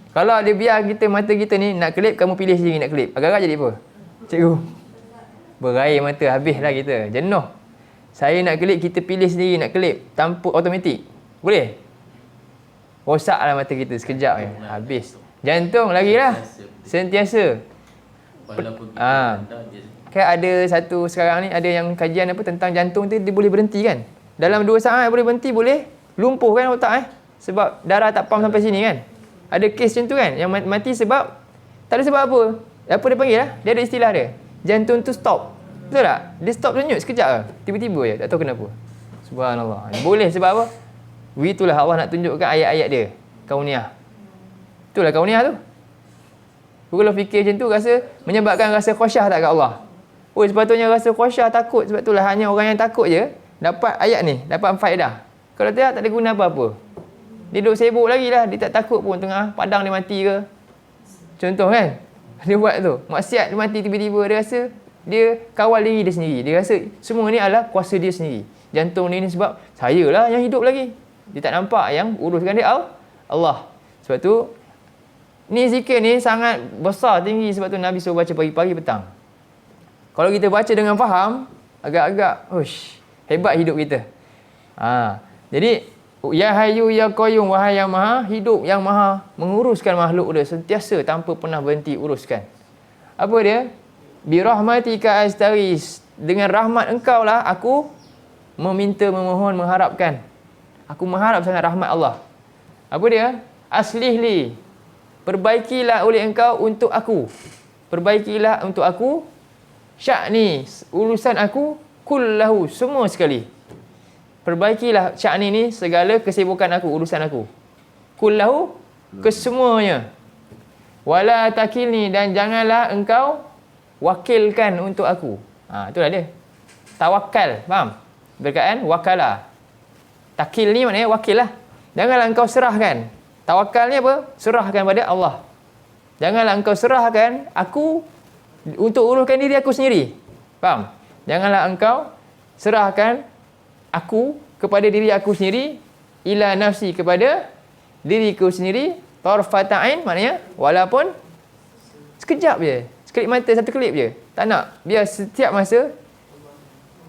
Kalau dia biar kita, mata kita ni nak kelip, kamu pilih sendiri nak kelip. Agak-agak jadi apa? Cikgu. Berair mata, habislah kita. Jenuh. Saya nak kelip, kita pilih sendiri nak kelip. Tanpa automatik. Boleh? Rosaklah mata kita sekejap je. Habis. Jantung lagilah. Sentiasa. Walaupun kita Kan ada satu sekarang ni, ada yang kajian apa tentang jantung tu, dia boleh berhenti kan. Dalam 2 saat boleh berhenti, boleh lumpuh kan otak sebab darah tak pump sampai sini kan. Ada kes macam tu kan, yang mati sebab tak ada sebab apa. Apa dia panggil lah? Dia ada istilah dia. Jantung tu stop. Betul tak? Dia stop senyut sekejap lah. Tiba-tiba je, tak tahu kenapa. Subhanallah. Boleh sebab apa? Itulah Allah nak tunjukkan ayat-ayat dia. Kauniyah. Itulah kauniyah tu. Kalau fikir macam tu, rasa menyebabkan rasa khasyah tak kat Allah? Oh, sepatutnya rasa khasyah, takut. Sebab itulah hanya orang yang takut je dapat ayat ni, dapat faedah. Kalau tidak, tak ada guna apa-apa. Dia duduk sibuk lagi lah. Dia tak takut pun tengah padang dia mati ke. Contoh kan. Dia buat tu. Maksiat, dia mati tiba-tiba. Dia rasa dia kawal diri dia sendiri. Dia rasa semua ni adalah kuasa dia sendiri. Jantung ni sebab saya lah yang hidup lagi. Dia tak nampak yang uruskan dia Allah. Sebab tu ni zikir ni sangat besar, tinggi. Sebab tu Nabi suruh baca pagi-pagi, petang. Kalau kita baca dengan faham, agak-agak hebat hidup kita. Jadi Ya Hayyu Ya Qayyum, wahai yang maha hidup, yang maha menguruskan makhluk dia sentiasa tanpa pernah berhenti uruskan. Apa dia? Bi rahmatika astaghis, dengan rahmat engkau lah aku meminta, memohon, mengharapkan. Aku mengharap sangat rahmat Allah. Apa dia? Aslih li, perbaikilah oleh engkau untuk aku. Perbaikilah untuk aku sya'ni, urusan aku, kullahu, semua sekali. Perbaikilah sya'ni ni, segala kesibukan aku, urusan aku. Kullahu, kesemuanya. Wala takilni, dan janganlah engkau wakilkan untuk aku. Itulah dia. Tawakal, faham? Berkaitan wakala. Takil ni maknanya wakil lah. Janganlah engkau serahkan. Tawakal ni apa? Serahkan pada Allah. Janganlah engkau serahkan aku untuk uruskan diri aku sendiri. Faham? Janganlah engkau serahkan aku kepada diri aku sendiri, ila nafsi, kepada diriku sendiri, tarfata ain, maknanya walaupun sekejap je, sekelip mata, satu kelip je. Tak nak. Biar setiap masa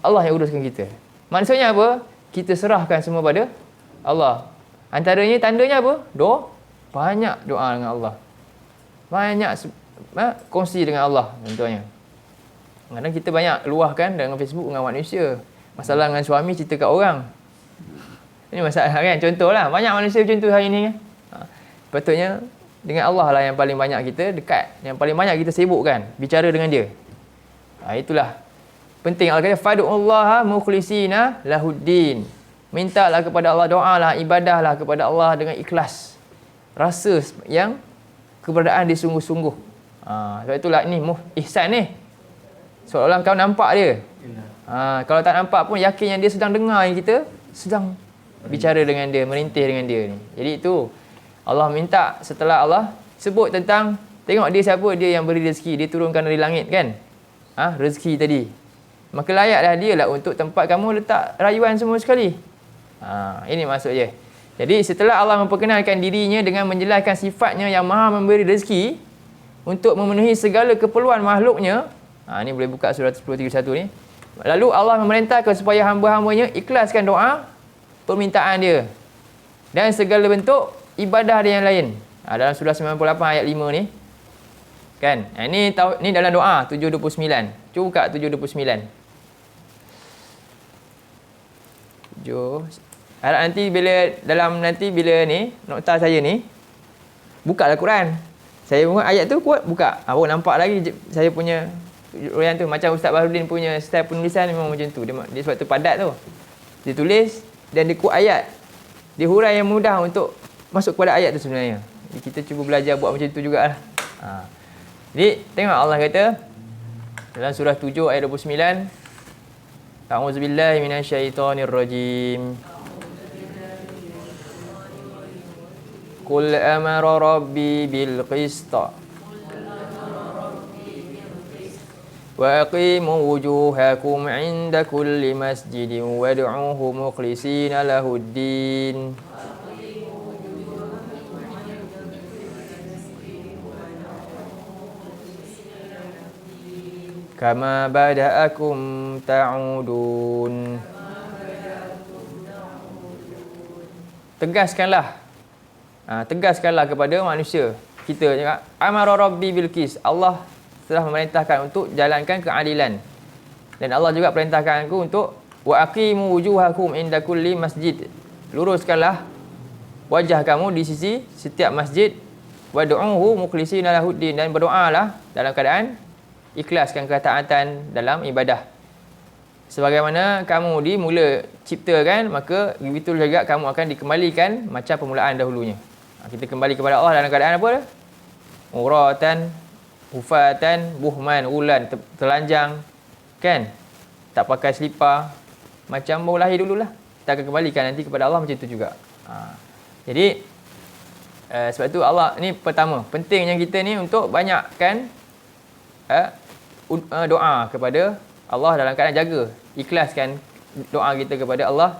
Allah yang uruskan kita. Maksudnya apa? Kita serahkan semua pada Allah. Antaranya tandanya apa? Doa. Banyak doa dengan Allah. Banyak kongsi dengan Allah contohnya. Kadang kita banyak luahkan dengan Facebook dengan manusia. Masalah dengan suami cerita kat orang. Ini masalah kan? Contohlah, banyak manusia macam tu hari ni kan. Patutnya dengan Allah lah yang paling banyak kita dekat, yang paling banyak kita sibukkan, bicara dengan dia. Itulah penting. Allah kata fadu'ullaha mukhlisina lahuddin. Mintalah kepada Allah, doalah, ibadahlah kepada Allah dengan ikhlas. Rasa yang keberadaan dia sungguh-sungguh. Sebab itulah ni ihsan ni. Seolah-olah kau nampak dia. Kalau tak nampak pun yakin yang dia sedang dengar yang kita sedang bicara dengan dia, merintih dengan dia ni. Jadi itu Allah minta, setelah Allah sebut tentang, tengok dia siapa, dia yang beri rezeki, dia turunkan dari langit kan. Rezeki tadi. Maka layaklah dia lah untuk tempat kamu letak rayuan semua sekali. Ini maksudnya. Jadi setelah Allah memperkenalkan dirinya dengan menjelaskan sifatnya yang maha memberi rezeki untuk memenuhi segala keperluan makhluknya. Ini boleh buka surah 10:31 ni. Lalu Allah memerintahkan supaya hamba-hambanya ikhlaskan doa permintaan dia dan segala bentuk ibadah dia yang lain. Dalam surah 98 ayat 5 ni. Kan? Ini dalam doa 729. Cuba buka 729. Harap nanti bila ni nokta saya ni bukalah Quran. Saya buka ayat tu kuat buka. Baru nampak lagi saya punya yang tu macam Ustaz Baharudin punya style penulisan memang macam tu. Dia sebab tu padat tu. Dia tulis dan dia quote ayat. Dia hurai yang mudah untuk masuk kepada ayat tu sebenarnya. Jadi kita cuba belajar buat macam tu jugalah. Jadi tengok Allah kata dalam surah 7 ayat 29. A'udzubillahi minasyaitonirrajim. Qul amara rabbi bil qista. Wa aqimu wujuhakum 'inda kulli masjidin wad'uuhu mukhlishina lahuddin. Kama bada'akum ta'udun. Tegaskanlah kepada manusia. Kita cakap amara rabbi bil qis. Allah telah memerintahkan untuk jalankan keadilan. Dan Allah juga perintahkan aku untuk wa aqimu wujuhakum inda kulli masjid. Luruskanlah wajah kamu di sisi setiap masjid. Wad'uuhu mukhlishina lahuddin, dan berdoalah dalam keadaan ikhlaskan ketaatan dalam ibadah. Sebagaimana kamu dimula ciptakan, maka begitu juga kamu akan dikembalikan macam permulaan dahulunya. Kita kembali kepada Allah dalam keadaan apa? Uratan, hufatan, buhman, ulan, telanjang, kan? Tak pakai selipar, macam baru lahir dululah. Kita akan kembalikan nanti kepada Allah macam itu juga. Jadi sebab tu Allah ni pertama, pentingnya kita ni untuk banyakkan doa kepada Allah dalam keadaan jaga, ikhlaskan doa kita kepada Allah,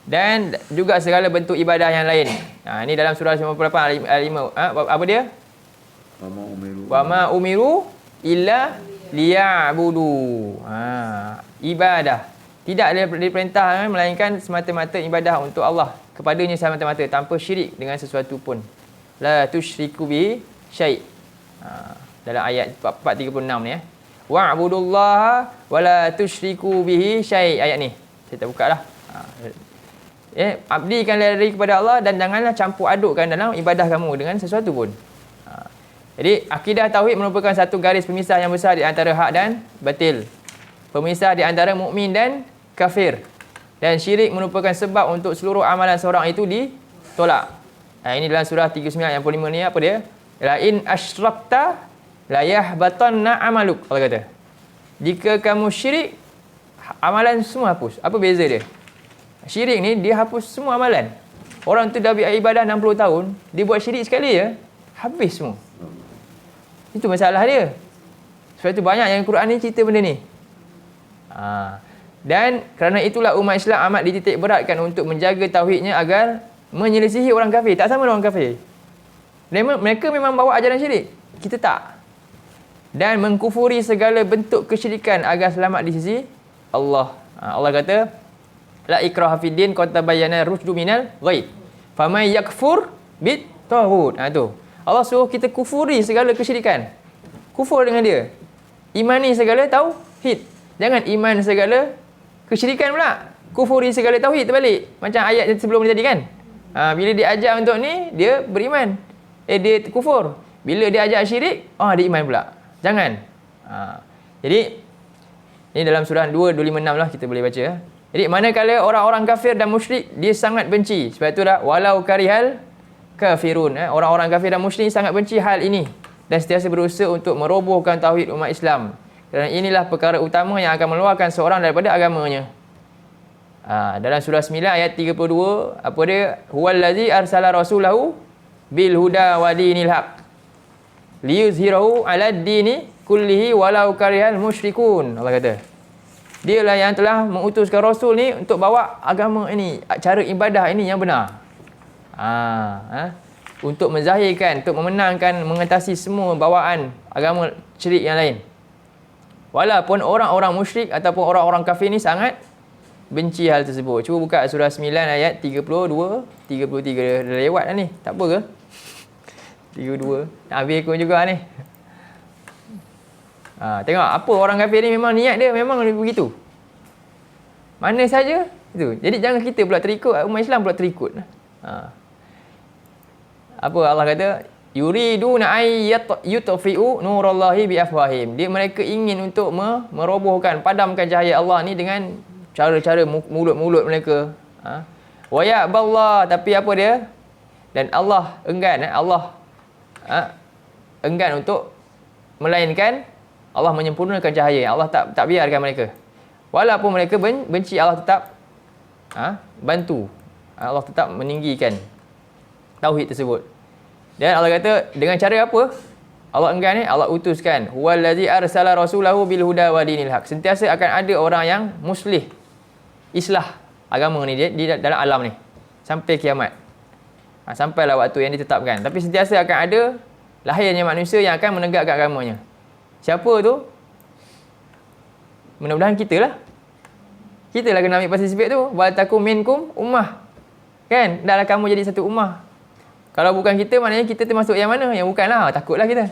dan juga segala bentuk ibadah yang lain. Ini dalam surah 58 ayat 5. Apa dia? Wa ma umiru illa liya'budu. Ibadah. Tidak ada diperintah melainkan semata-mata ibadah untuk Allah, kepadanya semata-mata, tanpa syirik dengan sesuatu pun. La tusyriku bihi syai'. Dalam ayat 436 ni wa'budullaha wa la tusyriku bihi syai'. Ayat ni saya tak buka lah. Abdikanlah diri kepada Allah dan janganlah campur adukkan dalam ibadah kamu dengan sesuatu pun. Jadi akidah tauhid merupakan satu garis pemisah yang besar di antara hak dan batil, pemisah di antara mukmin dan kafir, dan syirik merupakan sebab untuk seluruh amalan seorang itu ditolak. Ini dalam surah 39 ayat 45 ni apa dia? La in asyrakta la yahbatanna amaluk. Allah kata, jika kamu syirik, amalan semua hapus. Apa beza dia? Syirik ni dia hapus semua amalan. Orang tu dah beribadah 60 tahun, dia buat syirik sekali ya, habis semua. Itu masalah dia. Sebab itu banyak yang Quran ni cerita benda ni. Dan kerana itulah umat Islam amat dititik beratkan untuk menjaga tauhidnya agar menyelisihi orang kafir. Tak sama dengan orang kafir. Mereka memang bawa ajaran syirik, kita tak. Dan mengkufuri segala bentuk kesyirikan agar selamat di sisi Allah. Allah kata, la ikraha fid din qad tabayyana rusydu minal ghai. Faman yakfur bit taghut. Tu. Allah suruh kita kufuri segala kesyirikan. Kufur dengan dia. Imani segala tauhid. Jangan iman segala kesyirikan pula. Kufuri segala tauhid terbalik. Macam ayat sebelum tadi kan. Bila dia ajar untuk ni, dia beriman. Dia kufur. Bila dia ajar syirik, dia iman pula. Jangan. Jadi ini dalam surah 2:26 lah kita boleh baca. Jadi manakala orang-orang kafir dan musyrik dia sangat benci. Sebab itu dah walau karihal kafirun. Orang-orang kafir dan musyrik sangat benci hal ini dan sentiasa berusaha untuk merobohkan tauhid umat Islam. Kerana inilah perkara utama yang akan mengeluarkan seorang daripada agamanya. Dalam surah 9 ayat 32 apa dia? Huwallazi arsala rasulahu bil huda wa dinil haq liyuzhirahu 'alad dini kullihi walau karihal musyrikun. Allah kata, dialah yang telah mengutuskan Rasul ni untuk bawa agama ini, cara ibadah ini yang benar. Untuk menzahirkan, untuk memenangkan, mengatasi semua bawaan agama syirik yang lain. Walaupun orang-orang musyrik ataupun orang-orang kafir ni sangat benci hal tersebut. Cuba buka surah 9 ayat 32, 33. Dah lewat dah ni. Tak apa ke? 32. Nak habis aku juga ni. Tengok apa orang kafir ni, memang niat dia memang begitu. Mana saja itu. Jadi jangan kita pula terikut, umat Islam pula terikut. Apa Allah kata? Yuriduna ay yutfi'u nurallahi bi afwahim. Mereka ingin untuk merobohkan, padamkan cahaya Allah ni dengan cara-cara mulut-mulut mereka. Wa ya'ballah, tapi apa dia? Dan Allah enggan, Allah enggan untuk, melainkan Allah menyempurnakan cahaya. Allah tak biarkan mereka. Walaupun mereka benci, Allah tetap bantu. Allah tetap meninggikan tauhid tersebut. Dan Allah kata dengan cara apa? Allah enggan ni, Allah utuskan. Huwallazi arsala rasulahu bil huda wa dinil haq. Sentiasa akan ada orang yang muslih, islah agama ni di dalam alam ni sampai kiamat. Sampailah waktu yang ditetapkan. Tapi sentiasa akan ada lahirnya manusia yang akan menegakkan agamanya. Siapa tu? Mudah-mudahan kita lah. Kita lah kena ambil participate tu. Wal takum minkum ummah. Kan? Dahlah kamu jadi satu ummah. Kalau bukan kita, maknanya kita termasuk yang mana? Yang bukan lah. Takutlah kita.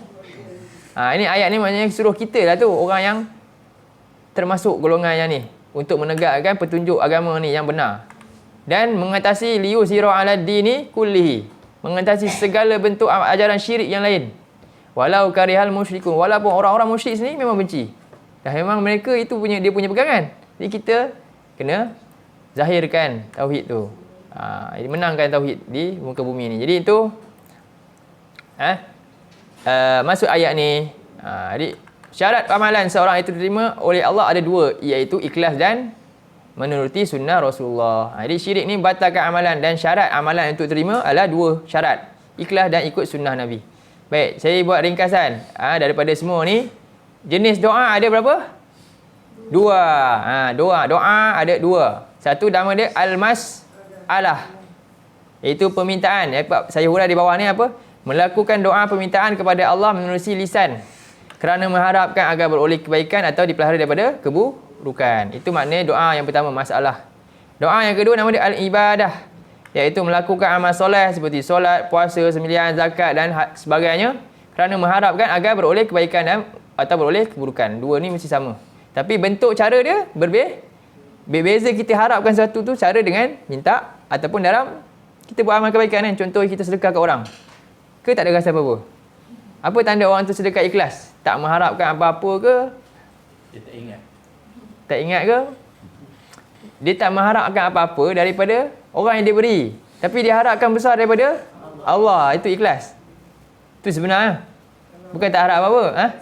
Ini ayat ni maknanya suruh kita lah tu. Orang yang termasuk golongan yang ni. Untuk menegakkan petunjuk agama ni yang benar. Dan mengatasi liyuzhira 'alad dini kullihi. Mengatasi segala bentuk ajaran syirik yang lain. Walau karihal musyrikun. Walaupun orang-orang musyrik sini memang benci. Dah memang mereka itu dia punya pegangan. Jadi kita kena zahirkan tauhid tu. Menangkan tauhid di muka bumi ni. Jadi itu masuk ayat ni. Jadi syarat amalan seorang itu diterima oleh Allah ada dua, iaitu ikhlas dan menuruti sunnah Rasulullah. Jadi syirik ni batalkan amalan, dan syarat amalan untuk terima adalah dua syarat. Ikhlas dan ikut sunnah Nabi. Baik, saya buat ringkasan. Daripada semua ni, jenis doa ada berapa? 2. Doa ada 2. Satu nama dia al-mas'alah. Iaitu permintaan. Saya hurai di bawah ni apa? Melakukan doa permintaan kepada Allah menerusi lisan kerana mengharapkan agar beroleh kebaikan atau dipelihara daripada keburukan. Itu maknanya doa yang pertama, masalah. Doa yang kedua nama dia al-ibadah. Iaitu melakukan amal soleh seperti solat, puasa, sembahyang, zakat dan sebagainya kerana mengharapkan agar beroleh kebaikan dan atau beroleh keburukan. Dua ni mesti sama. Tapi bentuk cara dia berbeza. Kita harapkan sesuatu tu cara dengan minta ataupun dalam kita buat amal kebaikan kan. Contoh kita sedekah ke orang. Ke tak ada rasa apa-apa? Apa tanda orang tu sedekah ikhlas? Tak mengharapkan apa-apa ke? Dia tak ingat. Tak ingat ke? Dia tak mengharapkan apa-apa daripada orang yang dia beri. Tapi dia harapkan besar daripada Allah. Itu ikhlas. Itu sebenarnya. Bukan tak harap apa-apa.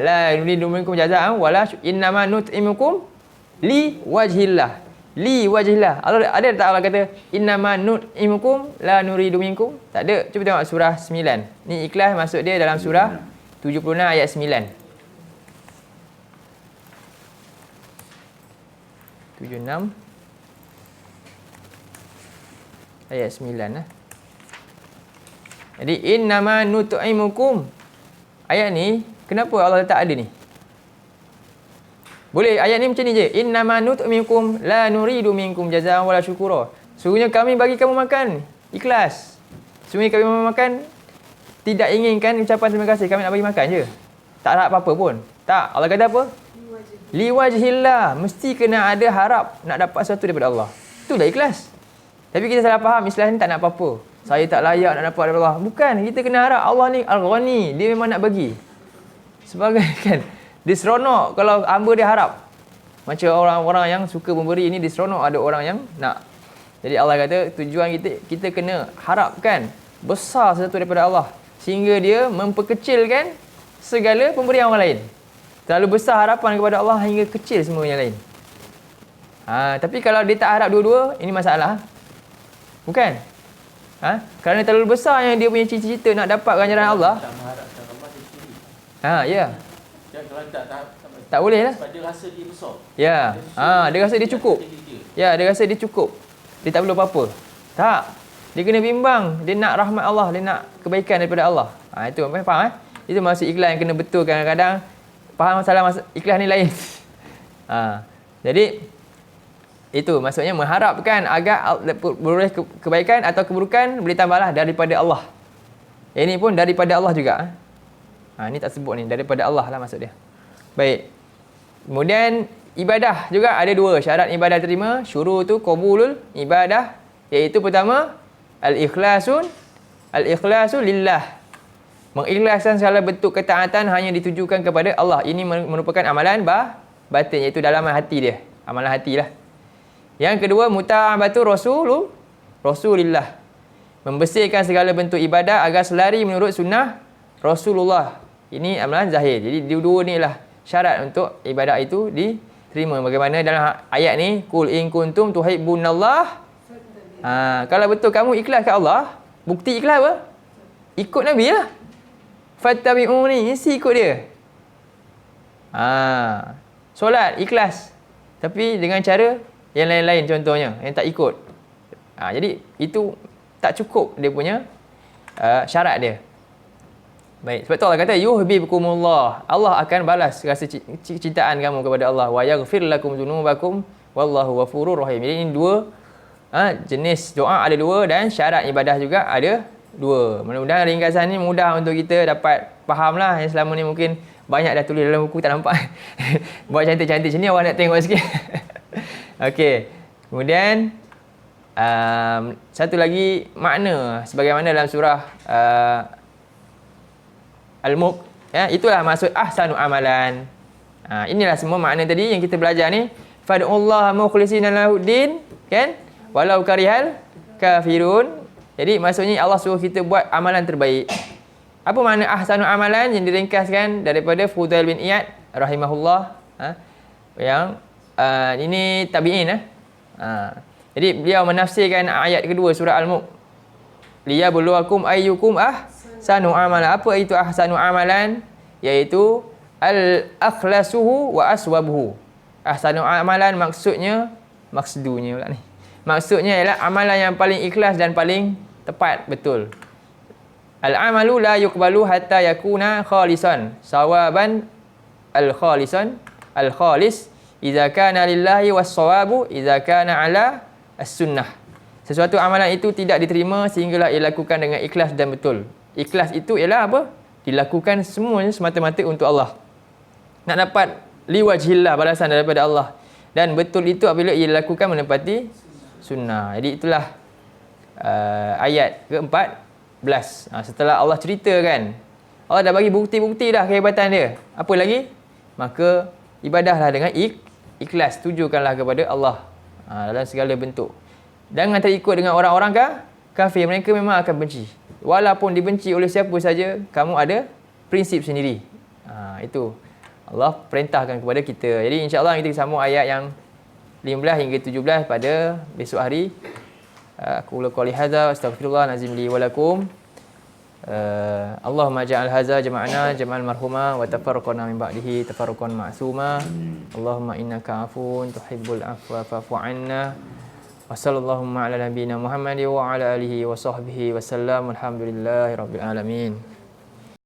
La nuridu minkum jazaa'an wala innama nut'imukum li wajhillah. Li wajhillah. Allah ada tak Allah kata innama nut'imukum la nuridu minkum? Tak ada. Cuba tengok surah 9. Ni ikhlas masuk dia dalam surah 76 ayat 9. 76 ayat 9 Jadi innama nut'imukum. Ayat ni kenapa Allah letak ada ni? Boleh ayat ni macam ni je. Innama nut'imukum la nuridu minkum jazaa'an wala syukura. Sungguhnya kami bagi kamu makan ikhlas. Sungguhnya kami makan tidak inginkan ucapan terima kasih, kami nak bagi makan je. Tak harap apa-apa pun. Tak, Allah kata apa? Liwajhillah, mesti kena ada harap nak dapat sesuatu daripada Allah. Itulah ikhlas. Tapi kita salah faham, Islam ni tak nak apa-apa. Saya tak layak nak dapat daripada Allah. Bukan, kita kena harap Allah ni Al-Ghani, dia memang nak bagi. Sebagai kan, dia seronok kalau hamba dia harap. Macam orang-orang yang suka memberi ini, dia seronok ada orang yang nak. Jadi Allah kata tujuan kita kena harapkan besar sesuatu daripada Allah sehingga dia memperkecilkan segala pemberian orang lain. Terlalu besar harapan kepada Allah hingga kecil semua yang lain. Tapi kalau dia tak harap dua-dua, ini masalah. Bukan? Kerana terlalu besar yang dia punya cita-cita nak dapat ganjaran Allah. Tak mengharapkan Allah dia sendiri. Ya. Kalau Tak boleh lah. sebab dia rasa dia besar. Ya. Dia rasa dia cukup. Ya, dia rasa dia cukup. Dia tak perlu apa-apa. Tak. Dia kena bimbang. Dia nak rahmat Allah, dia nak kebaikan daripada Allah. Itu faham Itu maksud ikhlas yang kena betul. Kadang-kadang faham masalah ikhlas ni lain. Jadi itu maksudnya mengharapkan agar beroleh kebaikan atau keburukan boleh tambahlah daripada Allah. Ini pun daripada Allah juga. Ni tak sebut ni, daripada Allah lah maksud dia. Baik. Kemudian ibadah juga ada dua syarat ibadah terima. Syurutu qabulul ibadah, iaitu pertama al-ikhlasu lillah. Mengikhlaskan segala bentuk ketaatan hanya ditujukan kepada Allah. Ini merupakan amalan batin, iaitu dalaman hati dia. Amalan hatilah. Yang kedua, muta'abatu Rasulillah. Membersihkan segala bentuk ibadah agar selari menurut sunnah Rasulullah. Ini amalan zahir. Jadi dua-dua ni lah syarat untuk ibadah itu diterima. Bagaimana dalam ayat ni, Qul in kuntum tuhibbunallah. Kalau betul kamu ikhlas ke Allah, bukti ikhlas apa? Ikut Nabi lah. Fattabi'uni, mesti ikut dia. Solat ikhlas, tapi dengan cara yang lain-lain, contohnya yang tak ikut. Jadi itu tak cukup dia punya syarat dia. Baik, sebab tu Allah kata yuhibbukumullah. Allah akan balas rasa cintaan kamu kepada Allah. Wa yaghfir lakum dzunubakum wallahu ghafurur rahim. Jadi ini dua jenis doa ada dua dan syarat ibadah juga ada dua. Mudah-mudahan ringkasan ni mudah untuk kita dapat faham lah. Yang selama ni mungkin banyak dah tulis dalam buku tak nampak. Buat cantik-cantik sini awak nak tengok sikit. Okey. Kemudian satu lagi makna sebagaimana dalam surah Al-Mulk, itulah maksud ahsanu amalan. Inilah semua makna tadi yang kita belajar ni. Fad'ullaha mukhlishina lahuddin, kan? Walau karihal kafirun. Jadi maksudnya Allah suruh kita buat amalan terbaik. Apa makna ahsanu amalan yang diringkaskan daripada Fudail bin Iyad rahimahullah, yang ini tabi'in. Jadi beliau menafsirkan ayat kedua surah Al-Mulk. liyabluwakum ayyukum ahsanu amalan. Apa itu ahsanu amalan? Iaitu al-akhlasuhu wa aswabuhu. Ahsanu amalan maksudnya pula ni. Maksudnya ialah amalan yang paling ikhlas dan paling tepat, betul. Al-amalu la yuqbalu hatta yakuna khalisan. Sawaban al-khalisan al-khalis idza kana lillahi was-sawabu idza kana ala as-sunnah. Sesuatu amalan itu tidak diterima sehinggalah ia dilakukan dengan ikhlas dan betul. Ikhlas itu ialah apa? Dilakukan semuanya semata-mata untuk Allah. Nak dapat liwajhillah, balasan daripada Allah. Dan betul itu apabila ia dilakukan menepati sunnah. Jadi itulah ayat ke-14. Setelah Allah ceritakan, Allah dah bagi bukti-bukti dah kehebatan dia. Apa lagi? Maka ibadahlah dengan ikhlas. Tujukanlah kepada Allah dalam segala bentuk. Jangan terikut dengan orang-orang kafir. Mereka memang akan benci. Walaupun dibenci oleh siapa saja, kamu ada prinsip sendiri. Itu Allah perintahkan kepada kita. Jadi insya-Allah kita sambung ayat yang 15 hingga 17 pada besok hari. Aku qouli hadza astaghfirullah nazim li wa lakum. Allahumma ja'al hadza jama'ana jama'al marhuma wa tafarraqna min ba'dihi tafarruqan ma'suma. Allahumma innaka 'afuwun tuhibbul 'afwa fa'fu 'anna. Wa sallallahu ala nabiyyina Muhammad wa ala alihi wa sahbihi wa sallam. Alhamdulillahirabbil alamin.